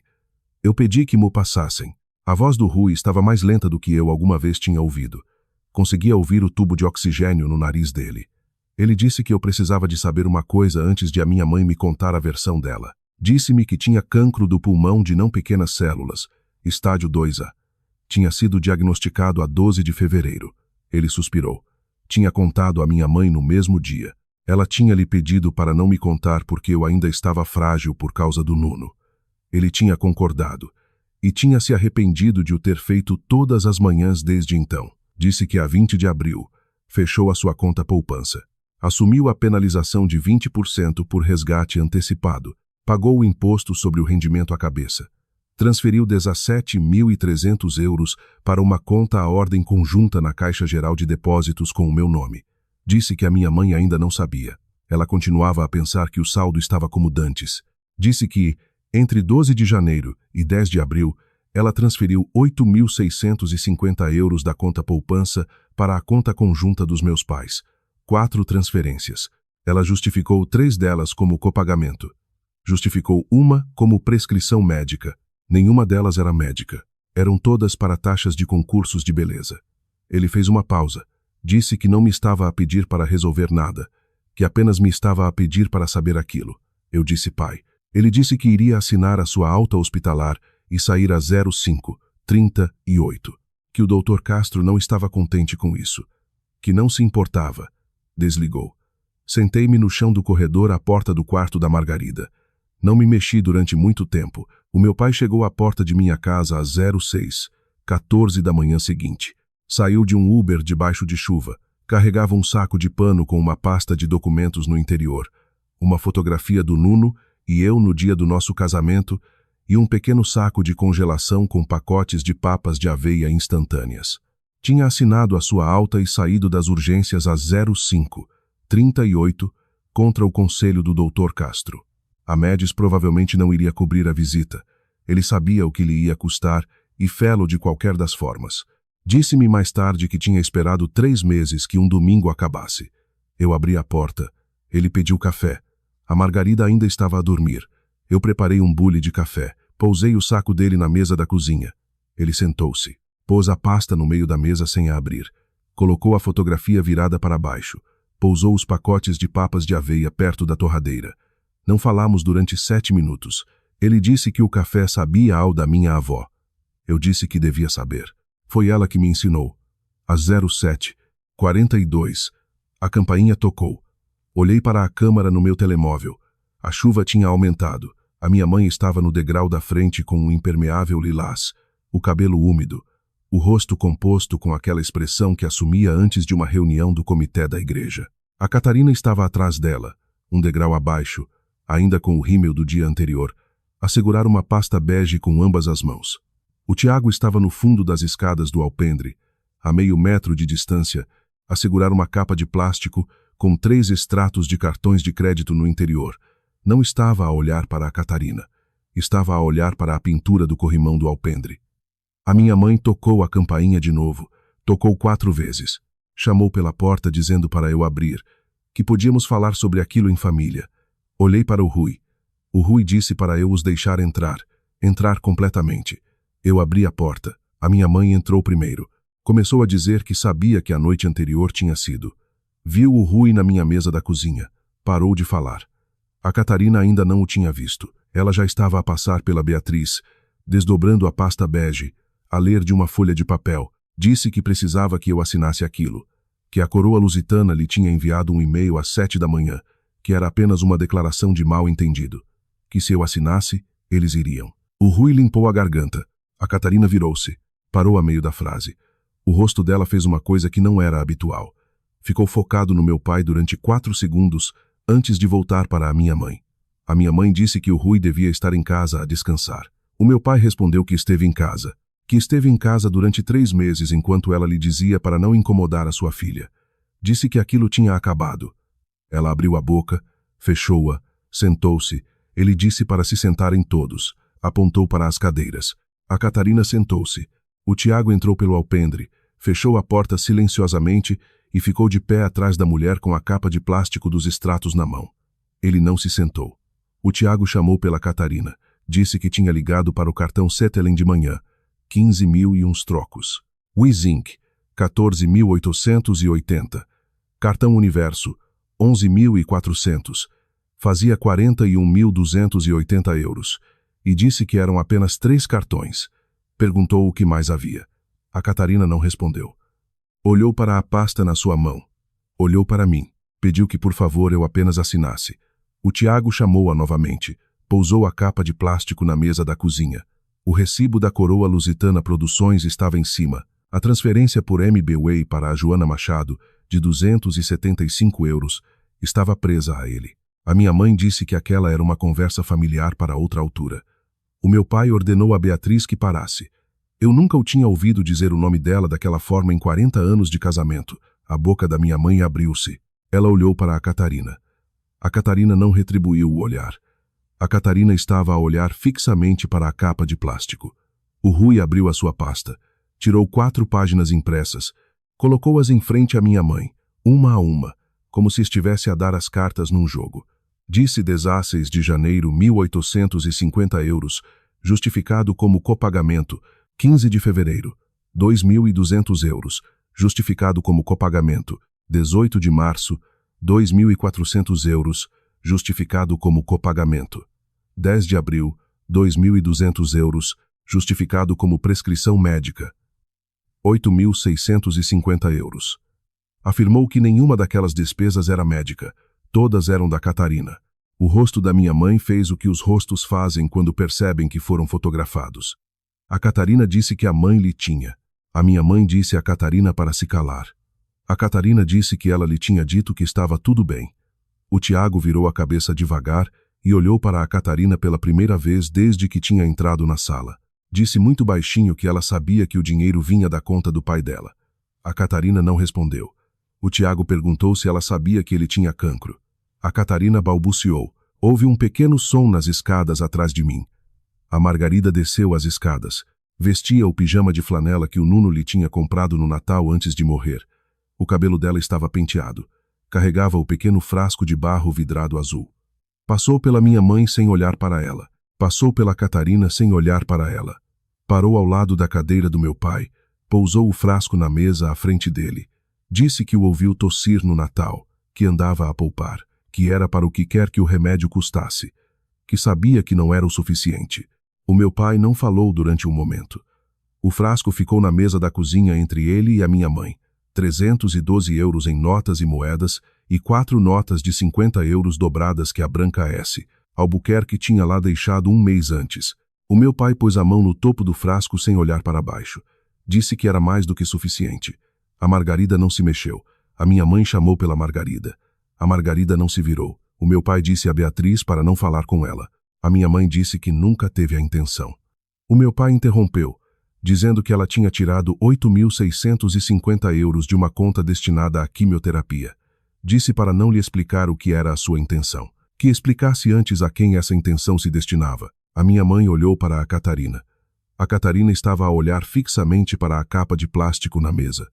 Eu pedi que me passassem. A voz do Rui estava mais lenta do que eu alguma vez tinha ouvido. Conseguia ouvir o tubo de oxigênio no nariz dele. Ele disse que eu precisava de saber uma coisa antes de a minha mãe me contar a versão dela. Disse-me que tinha cancro do pulmão de não pequenas células, estágio 2A. Tinha sido diagnosticado a 12 de fevereiro. Ele suspirou. Tinha contado à minha mãe no mesmo dia. Ela tinha lhe pedido para não me contar porque eu ainda estava frágil por causa do Nuno. Ele tinha concordado e tinha se arrependido de o ter feito todas as manhãs desde então. Disse que a 20 de abril fechou a sua conta poupança. Assumiu a penalização de 20% por resgate antecipado. Pagou o imposto sobre o rendimento à cabeça. Transferiu 17.300 euros para uma conta à ordem conjunta na Caixa Geral de Depósitos com o meu nome. Disse que a minha mãe ainda não sabia. Ela continuava a pensar que o saldo estava como dantes. Disse que, entre 12 de janeiro e 10 de abril, ela transferiu 8.650 euros da conta poupança para a conta conjunta dos meus pais. 4 transferências. Ela justificou 3 delas como copagamento. Justificou uma como prescrição médica. Nenhuma delas era médica. Eram todas para taxas de concursos de beleza. Ele fez uma pausa. Disse que não me estava a pedir para resolver nada, que apenas me estava a pedir para saber aquilo. Eu disse, pai. Ele disse que iria assinar a sua alta hospitalar e sair a 05:38. Que o Dr. Castro não estava contente com isso. Que não se importava. Desligou. Sentei-me no chão do corredor à porta do quarto da Margarida. Não me mexi durante muito tempo. O meu pai chegou à porta de minha casa às 06:14 da manhã seguinte. Saiu de um Uber debaixo de chuva. Carregava um saco de pano com uma pasta de documentos no interior. Uma fotografia do Nuno e eu no dia do nosso casamento e um pequeno saco de congelação com pacotes de papas de aveia instantâneas. Tinha assinado a sua alta e saído das urgências às 05:38 contra o conselho do Dr. Castro. A Médis provavelmente não iria cobrir a visita. Ele sabia o que lhe ia custar e fê-lo de qualquer das formas. Disse-me mais tarde que tinha esperado 3 meses que um domingo acabasse. Eu abri a porta. Ele pediu café. A Margarida ainda estava a dormir. Eu preparei um bule de café. Pousei o saco dele na mesa da cozinha. Ele sentou-se. Pôs a pasta no meio da mesa sem a abrir. Colocou a fotografia virada para baixo. Pousou os pacotes de papas de aveia perto da torradeira. Não falamos durante 7 minutos. Ele disse que o café sabia ao da minha avó. Eu disse que devia saber. Foi ela que me ensinou. Às 07:42, a campainha tocou. Olhei para a câmara no meu telemóvel. A chuva tinha aumentado. A minha mãe estava no degrau da frente com um impermeável lilás, o cabelo úmido, o rosto composto com aquela expressão que assumia antes de uma reunião do comitê da igreja. A Catarina estava atrás dela, um degrau abaixo, ainda com o rímel do dia anterior, a segurar uma pasta bege com ambas as mãos. O Tiago estava no fundo das escadas do alpendre, a meio metro de distância, a segurar uma capa de plástico com 3 extratos de cartões de crédito no interior. Não estava a olhar para a Catarina. Estava a olhar para a pintura do corrimão do alpendre. A minha mãe tocou a campainha de novo. Tocou 4 vezes. Chamou pela porta dizendo para eu abrir, que podíamos falar sobre aquilo em família. Olhei para o Rui. O Rui disse para eu os deixar entrar. Entrar completamente. Eu abri a porta. A minha mãe entrou primeiro. Começou a dizer que sabia que a noite anterior tinha sido. Viu o Rui na minha mesa da cozinha. Parou de falar. A Catarina ainda não o tinha visto. Ela já estava a passar pela Beatriz, desdobrando a pasta bege, a ler de uma folha de papel. Disse que precisava que eu assinasse aquilo, que a coroa lusitana lhe tinha enviado um e-mail às 7 da manhã, que era apenas uma declaração de mal entendido, que se eu assinasse, eles iriam. O Rui limpou a garganta. A Catarina virou-se. Parou a meio da frase. O rosto dela fez uma coisa que não era habitual. Ficou focado no meu pai durante 4 segundos antes de voltar para a minha mãe. A minha mãe disse que o Rui devia estar em casa a descansar. O meu pai respondeu que esteve em casa. Que esteve em casa durante 3 meses enquanto ela lhe dizia para não incomodar a sua filha. Disse que aquilo tinha acabado. Ela abriu a boca, fechou-a, sentou-se. Ele disse para se sentarem todos. Apontou para as cadeiras. A Catarina sentou-se. O Tiago entrou pelo alpendre, fechou a porta silenciosamente e ficou de pé atrás da mulher com a capa de plástico dos extratos na mão. Ele não se sentou. O Tiago chamou pela Catarina. Disse que tinha ligado para o cartão Setelen de manhã. 15.000 e uns trocos. Wizink, 14.880. Cartão Universo, 11.400. Fazia 41.280 euros. E disse que eram apenas 3 cartões. Perguntou o que mais havia. A Catarina não respondeu. Olhou para a pasta na sua mão. Olhou para mim. Pediu que por favor eu apenas assinasse. O Tiago chamou-a novamente. Pousou a capa de plástico na mesa da cozinha. O recibo da Coroa Lusitana Produções estava em cima. A transferência por MBWay para a Joana Machado, de 275 euros, estava presa a ele. A minha mãe disse que aquela era uma conversa familiar para outra altura. O meu pai ordenou a Beatriz que parasse. Eu nunca o tinha ouvido dizer o nome dela daquela forma em 40 anos de casamento. A boca da minha mãe abriu-se. Ela olhou para a Catarina. A Catarina não retribuiu o olhar. A Catarina estava a olhar fixamente para a capa de plástico. O Rui abriu a sua pasta. Tirou 4 páginas impressas. Colocou-as em frente à minha mãe, uma a uma, como se estivesse a dar as cartas num jogo. Disse 16 de janeiro, 1.850 euros, justificado como copagamento. 15 de fevereiro, 2.200 euros, justificado como copagamento. 18 de março, 2.400 euros, justificado como copagamento. 10 de abril, 2.200 euros, justificado como prescrição médica. 8.650 euros. Afirmou que nenhuma daquelas despesas era médica, todas eram da Catarina. O rosto da minha mãe fez o que os rostos fazem quando percebem que foram fotografados. A Catarina disse que a mãe lhe tinha. A minha mãe disse à Catarina para se calar. A Catarina disse que ela lhe tinha dito que estava tudo bem. O Tiago virou a cabeça devagar e olhou para a Catarina pela primeira vez desde que tinha entrado na sala. Disse muito baixinho que ela sabia que o dinheiro vinha da conta do pai dela. A Catarina não respondeu. O Tiago perguntou se ela sabia que ele tinha cancro. A Catarina balbuciou. Houve um pequeno som nas escadas atrás de mim. A Margarida desceu as escadas. Vestia o pijama de flanela que o Nuno lhe tinha comprado no Natal antes de morrer. O cabelo dela estava penteado. Carregava o pequeno frasco de barro vidrado azul. Passou pela minha mãe sem olhar para ela. Passou pela Catarina sem olhar para ela. Parou ao lado da cadeira do meu pai. Pousou o frasco na mesa à frente dele. Disse que o ouviu tossir no Natal, que andava a poupar, que era para o que quer que o remédio custasse, que sabia que não era o suficiente. O meu pai não falou durante um momento. O frasco ficou na mesa da cozinha entre ele e a minha mãe. 312 euros em notas e moedas e 4 notas de 50 euros dobradas que a Branca S. Albuquerque tinha lá deixado um mês antes. O meu pai pôs a mão no topo do frasco sem olhar para baixo. Disse que era mais do que suficiente. A Margarida não se mexeu. A minha mãe chamou pela Margarida. A Margarida não se virou. O meu pai disse a Beatriz para não falar com ela. A minha mãe disse que nunca teve a intenção. O meu pai interrompeu, dizendo que ela tinha tirado 8.650 euros de uma conta destinada à quimioterapia. Disse para não lhe explicar o que era a sua intenção. Que explicasse antes a quem essa intenção se destinava. A minha mãe olhou para a Catarina. A Catarina estava a olhar fixamente para a capa de plástico na mesa.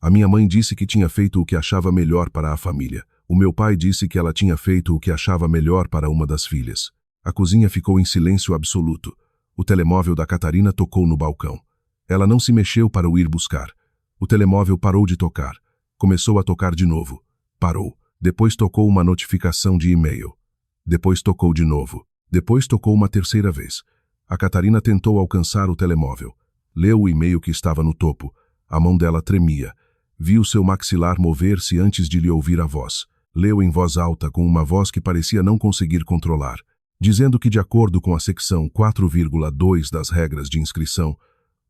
A minha mãe disse que tinha feito o que achava melhor para a família. O meu pai disse que ela tinha feito o que achava melhor para uma das filhas. A cozinha ficou em silêncio absoluto. O telemóvel da Catarina tocou no balcão. Ela não se mexeu para o ir buscar. O telemóvel parou de tocar. Começou a tocar de novo. Parou. Depois tocou uma notificação de e-mail. Depois tocou de novo. Depois tocou uma terceira vez. A Catarina tentou alcançar o telemóvel. Leu o e-mail que estava no topo. A mão dela tremia. Viu seu maxilar mover-se antes de lhe ouvir a voz. Leu em voz alta com uma voz que parecia não conseguir controlar, dizendo que de acordo com a secção 4,2 das regras de inscrição,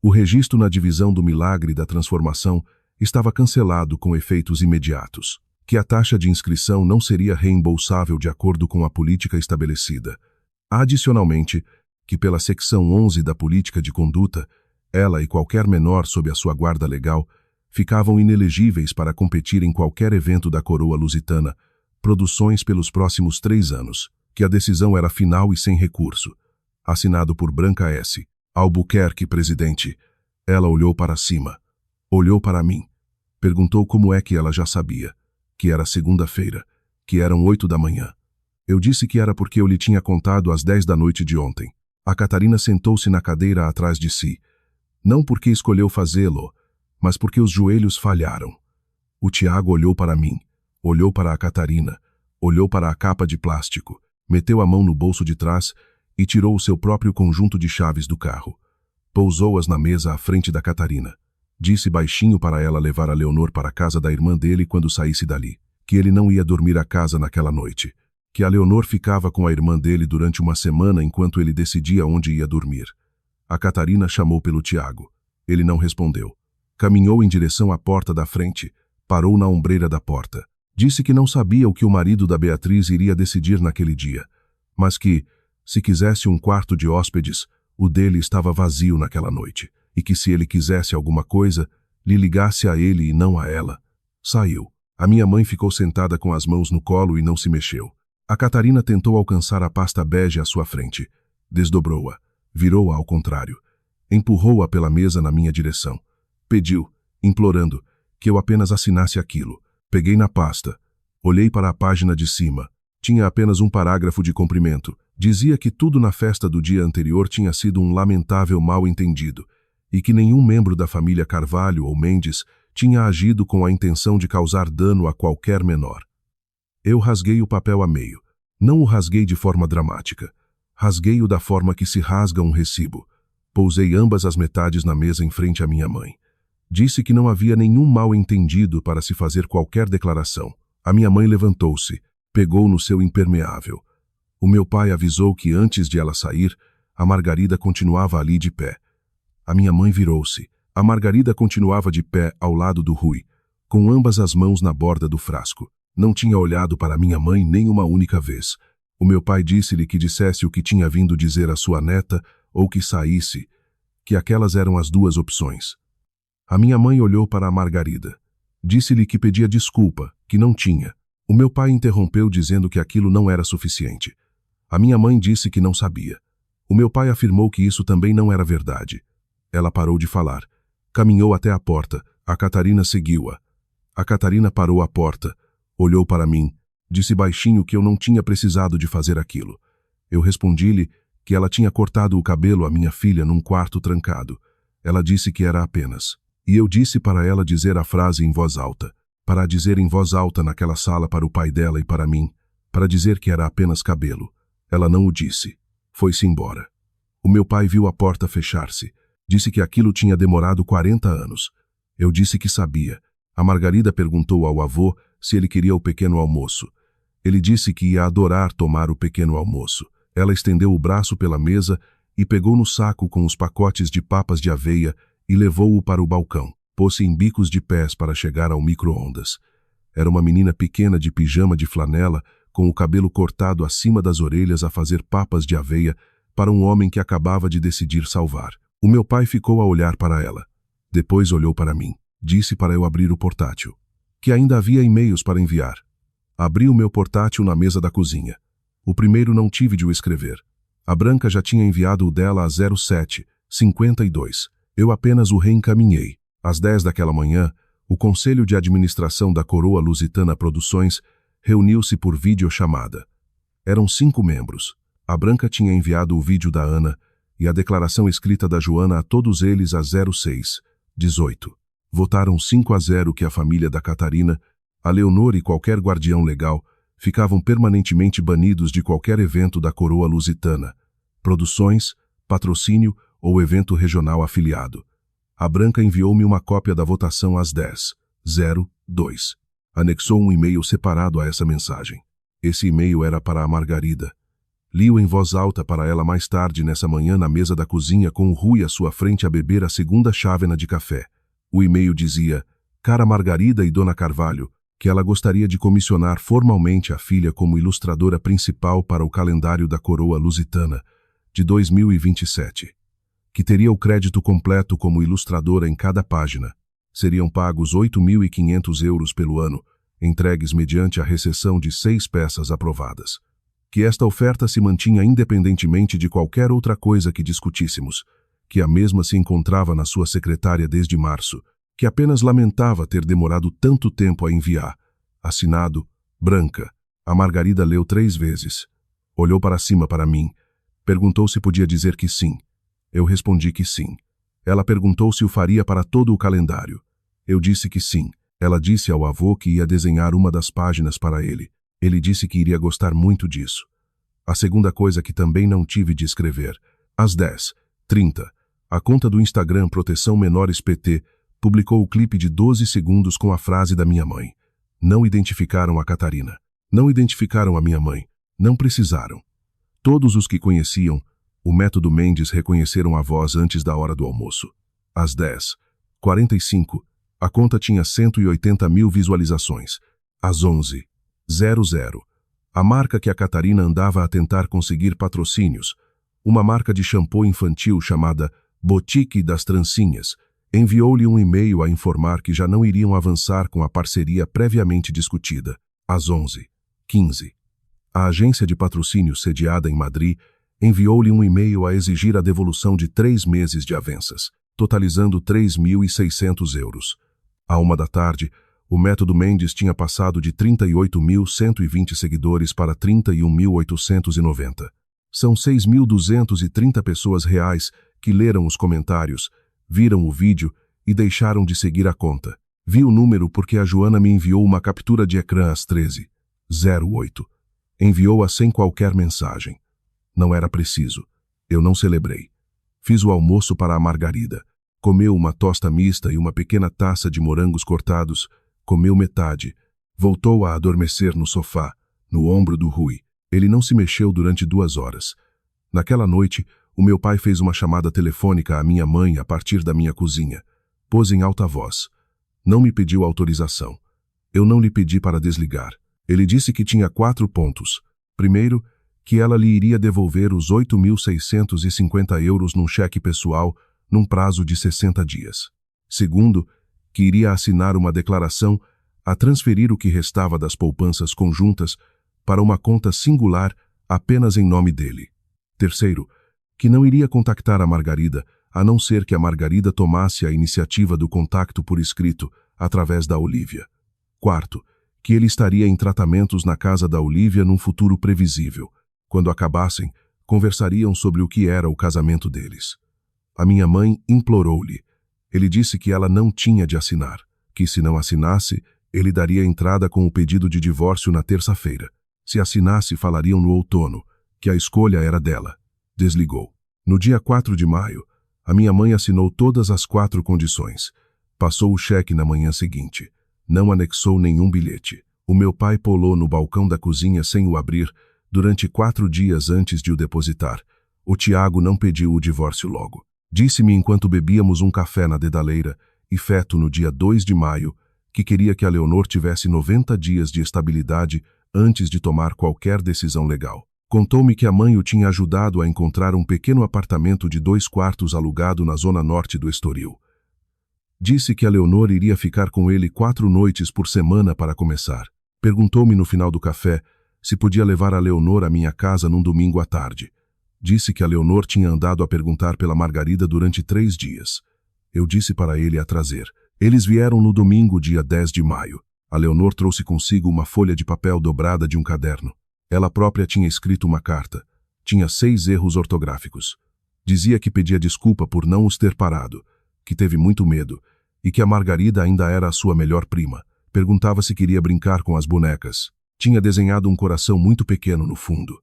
o registro na divisão do milagre da transformação estava cancelado com efeitos imediatos, que a taxa de inscrição não seria reembolsável de acordo com a política estabelecida. Adicionalmente, que pela secção 11 da política de conduta, ela e qualquer menor sob a sua guarda legal ficavam inelegíveis para competir em qualquer evento da coroa lusitana, produções pelos próximos 3 anos, que a decisão era final e sem recurso. Assinado por Branca S. Albuquerque, presidente. Ela olhou para cima. Olhou para mim. Perguntou como é que ela já sabia. Que era segunda-feira. Que eram 8 da manhã. Eu disse que era porque eu lhe tinha contado às 10 da noite de ontem. A Catarina sentou-se na cadeira atrás de si. Não porque escolheu fazê-lo, mas porque os joelhos falharam. O Tiago olhou para mim, olhou para a Catarina, olhou para a capa de plástico, meteu a mão no bolso de trás e tirou o seu próprio conjunto de chaves do carro. Pousou-as na mesa à frente da Catarina. Disse baixinho para ela levar a Leonor para a casa da irmã dele quando saísse dali, que ele não ia dormir à casa naquela noite, que a Leonor ficava com a irmã dele durante uma semana enquanto ele decidia onde ia dormir. A Catarina chamou pelo Tiago. Ele não respondeu. Caminhou em direção à porta da frente, parou na ombreira da porta. Disse que não sabia o que o marido da Beatriz iria decidir naquele dia, mas que, se quisesse um quarto de hóspedes, o dele estava vazio naquela noite, e que se ele quisesse alguma coisa, lhe ligasse a ele e não a ela. Saiu. A minha mãe ficou sentada com as mãos no colo e não se mexeu. A Catarina tentou alcançar a pasta bege à sua frente. Desdobrou-a. Virou-a ao contrário. Empurrou-a pela mesa na minha direção. Pediu, implorando, que eu apenas assinasse aquilo. Peguei na pasta. Olhei para a página de cima. Tinha apenas um parágrafo de comprimento. Dizia que tudo na festa do dia anterior tinha sido um lamentável mal-entendido e que nenhum membro da família Carvalho ou Mendes tinha agido com a intenção de causar dano a qualquer menor. Eu rasguei o papel a meio. Não o rasguei de forma dramática. Rasguei-o da forma que se rasga um recibo. Pousei ambas as metades na mesa em frente à minha mãe. Disse que não havia nenhum mal-entendido para se fazer qualquer declaração. A minha mãe levantou-se, pegou no seu impermeável. O meu pai avisou que antes de ela sair, a Margarida continuava ali de pé. A minha mãe virou-se. A Margarida continuava de pé ao lado do Rui, com ambas as mãos na borda do frasco. Não tinha olhado para minha mãe nem uma única vez. O meu pai disse-lhe que dissesse o que tinha vindo dizer à sua neta ou que saísse, que aquelas eram as duas opções. A minha mãe olhou para a Margarida. Disse-lhe que pedia desculpa, que não tinha. O meu pai interrompeu dizendo que aquilo não era suficiente. A minha mãe disse que não sabia. O meu pai afirmou que isso também não era verdade. Ela parou de falar. Caminhou até a porta. A Catarina seguiu-a. A Catarina parou à porta. Olhou para mim. Disse baixinho que eu não tinha precisado de fazer aquilo. Eu respondi-lhe que ela tinha cortado o cabelo à minha filha num quarto trancado. Ela disse que era apenas. E eu disse para ela dizer a frase em voz alta. Para a dizer em voz alta naquela sala para o pai dela e para mim. Para dizer que era apenas cabelo. Ela não o disse. Foi-se embora. O meu pai viu a porta fechar-se. Disse que aquilo tinha demorado 40 anos. Eu disse que sabia. A Margarida perguntou ao avô se ele queria o pequeno almoço. Ele disse que ia adorar tomar o pequeno almoço. Ela estendeu o braço pela mesa e pegou no saco com os pacotes de papas de aveia e levou-o para o balcão. Pôs-se em bicos de pés para chegar ao micro-ondas. Era uma menina pequena de pijama de flanela, com o cabelo cortado acima das orelhas a fazer papas de aveia para um homem que acabava de decidir salvar. O meu pai ficou a olhar para ela. Depois olhou para mim. Disse para eu abrir o portátil. Que ainda havia e-mails para enviar. Abri o meu portátil na mesa da cozinha. O primeiro não tive de o escrever. A Branca já tinha enviado o dela a 0752. Eu apenas o reencaminhei. Às 10 daquela manhã, o Conselho de Administração da Coroa Lusitana Produções reuniu-se por videochamada. Eram 5 membros. A Branca tinha enviado o vídeo da Ana e a declaração escrita da Joana a todos eles a 0618. Votaram 5-0 que a família da Catarina, a Leonor e qualquer guardião legal ficavam permanentemente banidos de qualquer evento da Coroa Lusitana, produções, patrocínio ou evento regional afiliado. A Branca enviou-me uma cópia da votação às 10:02. Anexou um e-mail separado a essa mensagem. Esse e-mail era para a Margarida. Li-o em voz alta para ela mais tarde nessa manhã na mesa da cozinha com o Rui à sua frente a beber a segunda chávena de café. O e-mail dizia: Cara Margarida e Dona Carvalho, que ela gostaria de comissionar formalmente a filha como ilustradora principal para o calendário da Coroa Lusitana de 2027. Que teria o crédito completo como ilustradora em cada página. Seriam pagos 8.500 euros pelo ano, entregues mediante a recepção de 6 peças aprovadas. Que esta oferta se mantinha independentemente de qualquer outra coisa que discutíssemos, que a mesma se encontrava na sua secretária desde março, que apenas lamentava ter demorado tanto tempo a enviar. Assinado, Branca. A Margarida leu 3 vezes. Olhou para cima para mim. Perguntou se podia dizer que sim. Eu respondi que sim. Ela perguntou se o faria para todo o calendário. Eu disse que sim. Ela disse ao avô que ia desenhar uma das páginas para ele. Ele disse que iria gostar muito disso. A segunda coisa que também não tive de escrever. Às 10:30, a conta do Instagram Proteção Menores PT publicou o clipe de 12 segundos com a frase da minha mãe. Não identificaram a Catarina. Não identificaram a minha mãe. Não precisaram. Todos os que conheciam o método Mendes reconheceram a voz antes da hora do almoço. Às 10:45, a conta tinha 180 mil visualizações. Às 11:00, a marca que a Catarina andava a tentar conseguir patrocínios, uma marca de shampoo infantil chamada Boutique das Trancinhas, enviou-lhe um e-mail a informar que já não iriam avançar com a parceria previamente discutida. Às 11h15, a agência de patrocínio sediada em Madrid enviou-lhe um e-mail a exigir a devolução de 3 meses de avanças, totalizando 3.600 euros. À 1h da tarde, o Método Mendes tinha passado de 38.120 seguidores para 31.890. São 6.230 pessoas reais que leram os comentários, viram o vídeo e deixaram de seguir a conta. Vi o número porque a Joana me enviou uma captura de ecrã às 13h08. Enviou-a sem qualquer mensagem. Não era preciso. Eu não celebrei. Fiz o almoço para a Margarida. Comeu uma tosta mista e uma pequena taça de morangos cortados. Comeu metade. Voltou a adormecer no sofá, no ombro do Rui. Ele não se mexeu durante 2 horas. Naquela noite, o meu pai fez uma chamada telefônica à minha mãe a partir da minha cozinha. Pôs em alta voz. Não me pediu autorização. Eu não lhe pedi para desligar. Ele disse que tinha 4 pontos. Primeiro, que ela lhe iria devolver os 8.650 euros num cheque pessoal num prazo de 60 dias. Segundo, que iria assinar uma declaração a transferir o que restava das poupanças conjuntas para uma conta singular apenas em nome dele. Terceiro, que não iria contactar a Margarida, a não ser que a Margarida tomasse a iniciativa do contacto por escrito, através da Olívia. Quarto, que ele estaria em tratamentos na casa da Olívia num futuro previsível. Quando acabassem, conversariam sobre o que era o casamento deles. A minha mãe implorou-lhe. Ele disse que ela não tinha de assinar, que se não assinasse, ele daria entrada com o pedido de divórcio na terça-feira. Se assinasse, falariam no outono, que a escolha era dela. Desligou. No dia 4 de maio, a minha mãe assinou todas as 4 condições. Passou o cheque na manhã seguinte. Não anexou nenhum bilhete. O meu pai pulou no balcão da cozinha sem o abrir durante 4 dias antes de o depositar. O Tiago não pediu o divórcio logo. Disse-me enquanto bebíamos um café na dedaleira, e feto no dia 2 de maio, que queria que a Leonor tivesse 90 dias de estabilidade antes de tomar qualquer decisão legal. Contou-me que a mãe o tinha ajudado a encontrar um pequeno apartamento de 2 quartos alugado na zona norte do Estoril. Disse que a Leonor iria ficar com ele 4 noites por semana para começar. Perguntou-me no final do café se podia levar a Leonor à minha casa num domingo à tarde. Disse que a Leonor tinha andado a perguntar pela Margarida durante 3 dias. Eu disse para ele a trazer. Eles vieram no domingo, dia 10 de maio. A Leonor trouxe consigo uma folha de papel dobrada de um caderno. Ela própria tinha escrito uma carta. Tinha 6 erros ortográficos. Dizia que pedia desculpa por não os ter parado, que teve muito medo, e que a Margarida ainda era a sua melhor prima. Perguntava se queria brincar com as bonecas. Tinha desenhado um coração muito pequeno no fundo.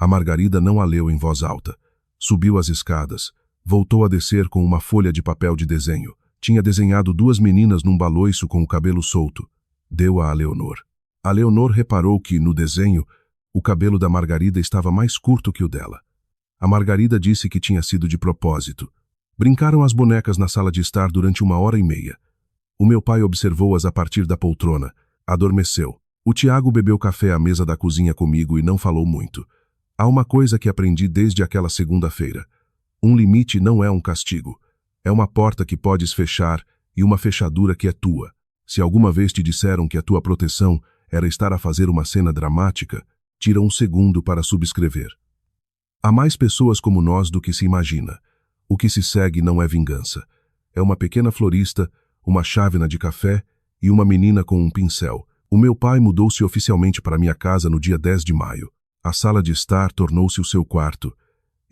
A Margarida não a leu em voz alta. Subiu as escadas. Voltou a descer com uma folha de papel de desenho. Tinha desenhado 2 meninas num baloiço com o cabelo solto. Deu-a a Leonor. A Leonor reparou que, no desenho, o cabelo da Margarida estava mais curto que o dela. A Margarida disse que tinha sido de propósito. Brincaram as bonecas na sala de estar durante 1h30. O meu pai observou-as a partir da poltrona. Adormeceu. O Tiago bebeu café à mesa da cozinha comigo e não falou muito. Há uma coisa que aprendi desde aquela segunda-feira. Um limite não é um castigo. É uma porta que podes fechar e uma fechadura que é tua. Se alguma vez te disseram que a tua proteção era estar a fazer uma cena dramática, tira 1 segundo para subscrever. Há mais pessoas como nós do que se imagina. O que se segue não é vingança. É uma pequena florista, uma chávena de café e uma menina com um pincel. O meu pai mudou-se oficialmente para minha casa no dia 10 de maio. A sala de estar tornou-se o seu quarto.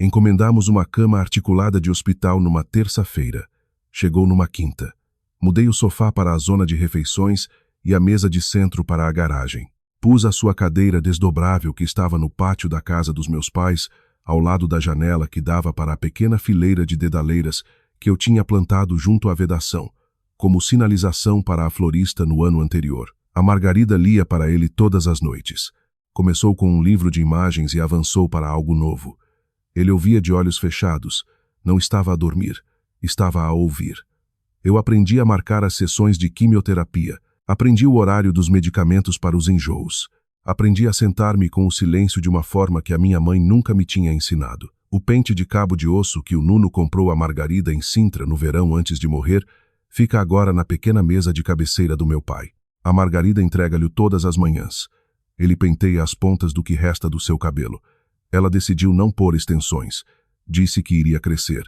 Encomendamos uma cama articulada de hospital numa terça-feira. Chegou numa quinta. Mudei o sofá para a zona de refeições e a mesa de centro para a garagem. Pus a sua cadeira desdobrável que estava no pátio da casa dos meus pais, ao lado da janela que dava para a pequena fileira de dedaleiras que eu tinha plantado junto à vedação, como sinalização para a florista no ano anterior. A Margarida lia para ele todas as noites. Começou com um livro de imagens e avançou para algo novo. Ele ouvia de olhos fechados. Não estava a dormir, estava a ouvir. Eu aprendi a marcar as sessões de quimioterapia. Aprendi o horário dos medicamentos para os enjoos. Aprendi a sentar-me com o silêncio de uma forma que a minha mãe nunca me tinha ensinado. O pente de cabo de osso que o Nuno comprou a Margarida em Sintra no verão antes de morrer fica agora na pequena mesa de cabeceira do meu pai. A Margarida entrega-lhe todas as manhãs. Ele penteia as pontas do que resta do seu cabelo. Ela decidiu não pôr extensões. Disse que iria crescer,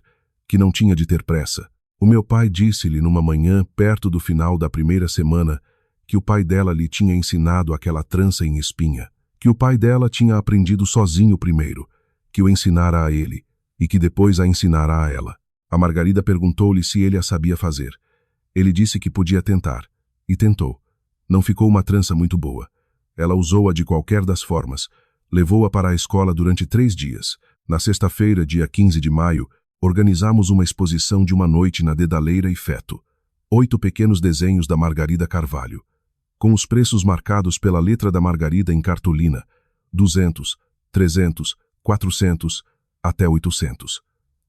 que não tinha de ter pressa. O meu pai disse-lhe numa manhã, perto do final da primeira semana, que o pai dela lhe tinha ensinado aquela trança em espinha, que o pai dela tinha aprendido sozinho primeiro, que o ensinara a ele, e que depois a ensinara a ela. A Margarida perguntou-lhe se ele a sabia fazer. Ele disse que podia tentar, e tentou. Não ficou uma trança muito boa. Ela usou-a de qualquer das formas. Levou-a para a escola durante 3 dias. Na sexta-feira, dia 15 de maio, organizamos uma exposição de uma noite na Dedaleira e Feto. 8 pequenos desenhos da Margarida Carvalho, com os preços marcados pela letra da Margarida em cartolina, 200, 300, 400, até 800.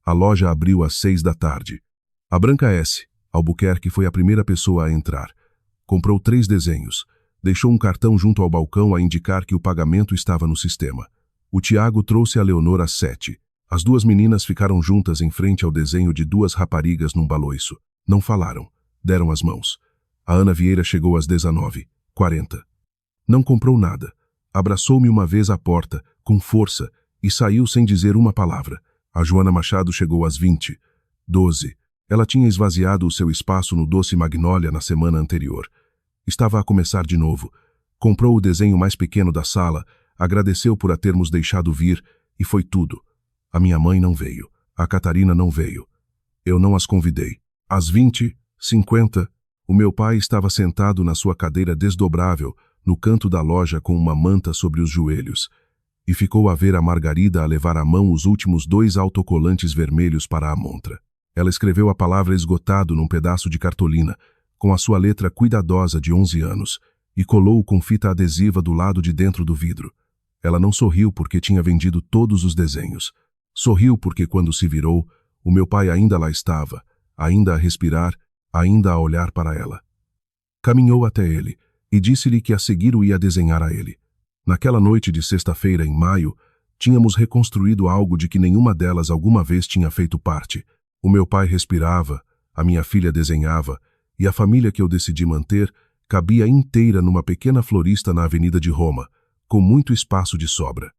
A loja abriu às 6 da tarde. A Branca S. Albuquerque foi a primeira pessoa a entrar. Comprou 3 desenhos. Deixou um cartão junto ao balcão a indicar que o pagamento estava no sistema. O Tiago trouxe a Leonor às 7. As 2 meninas ficaram juntas em frente ao desenho de 2 raparigas num baloiço. Não falaram. Deram as mãos. A Ana Vieira chegou às 19h40. Não comprou nada. Abraçou-me uma vez à porta, com força, e saiu sem dizer uma palavra. A Joana Machado chegou às 20h12. Ela tinha esvaziado o seu espaço no Doce Magnólia na semana anterior. Estava a começar de novo. Comprou o desenho mais pequeno da sala, agradeceu por a termos deixado vir, e foi tudo. A minha mãe não veio. A Catarina não veio. Eu não as convidei. Às 20h50, o meu pai estava sentado na sua cadeira desdobrável, no canto da loja com uma manta sobre os joelhos, e ficou a ver a Margarida a levar à mão os últimos 2 autocolantes vermelhos para a montra. Ela escreveu a palavra esgotado num pedaço de cartolina, com a sua letra cuidadosa de 11 anos, e colou-o com fita adesiva do lado de dentro do vidro. Ela não sorriu porque tinha vendido todos os desenhos. Sorriu porque quando se virou, o meu pai ainda lá estava, ainda a respirar, ainda a olhar para ela. Caminhou até ele e disse-lhe que a seguir o ia desenhar a ele. Naquela noite de sexta-feira, em maio, tínhamos reconstruído algo de que nenhuma delas alguma vez tinha feito parte. O meu pai respirava, a minha filha desenhava, e a família que eu decidi manter cabia inteira numa pequena florista na Avenida de Roma, com muito espaço de sobra.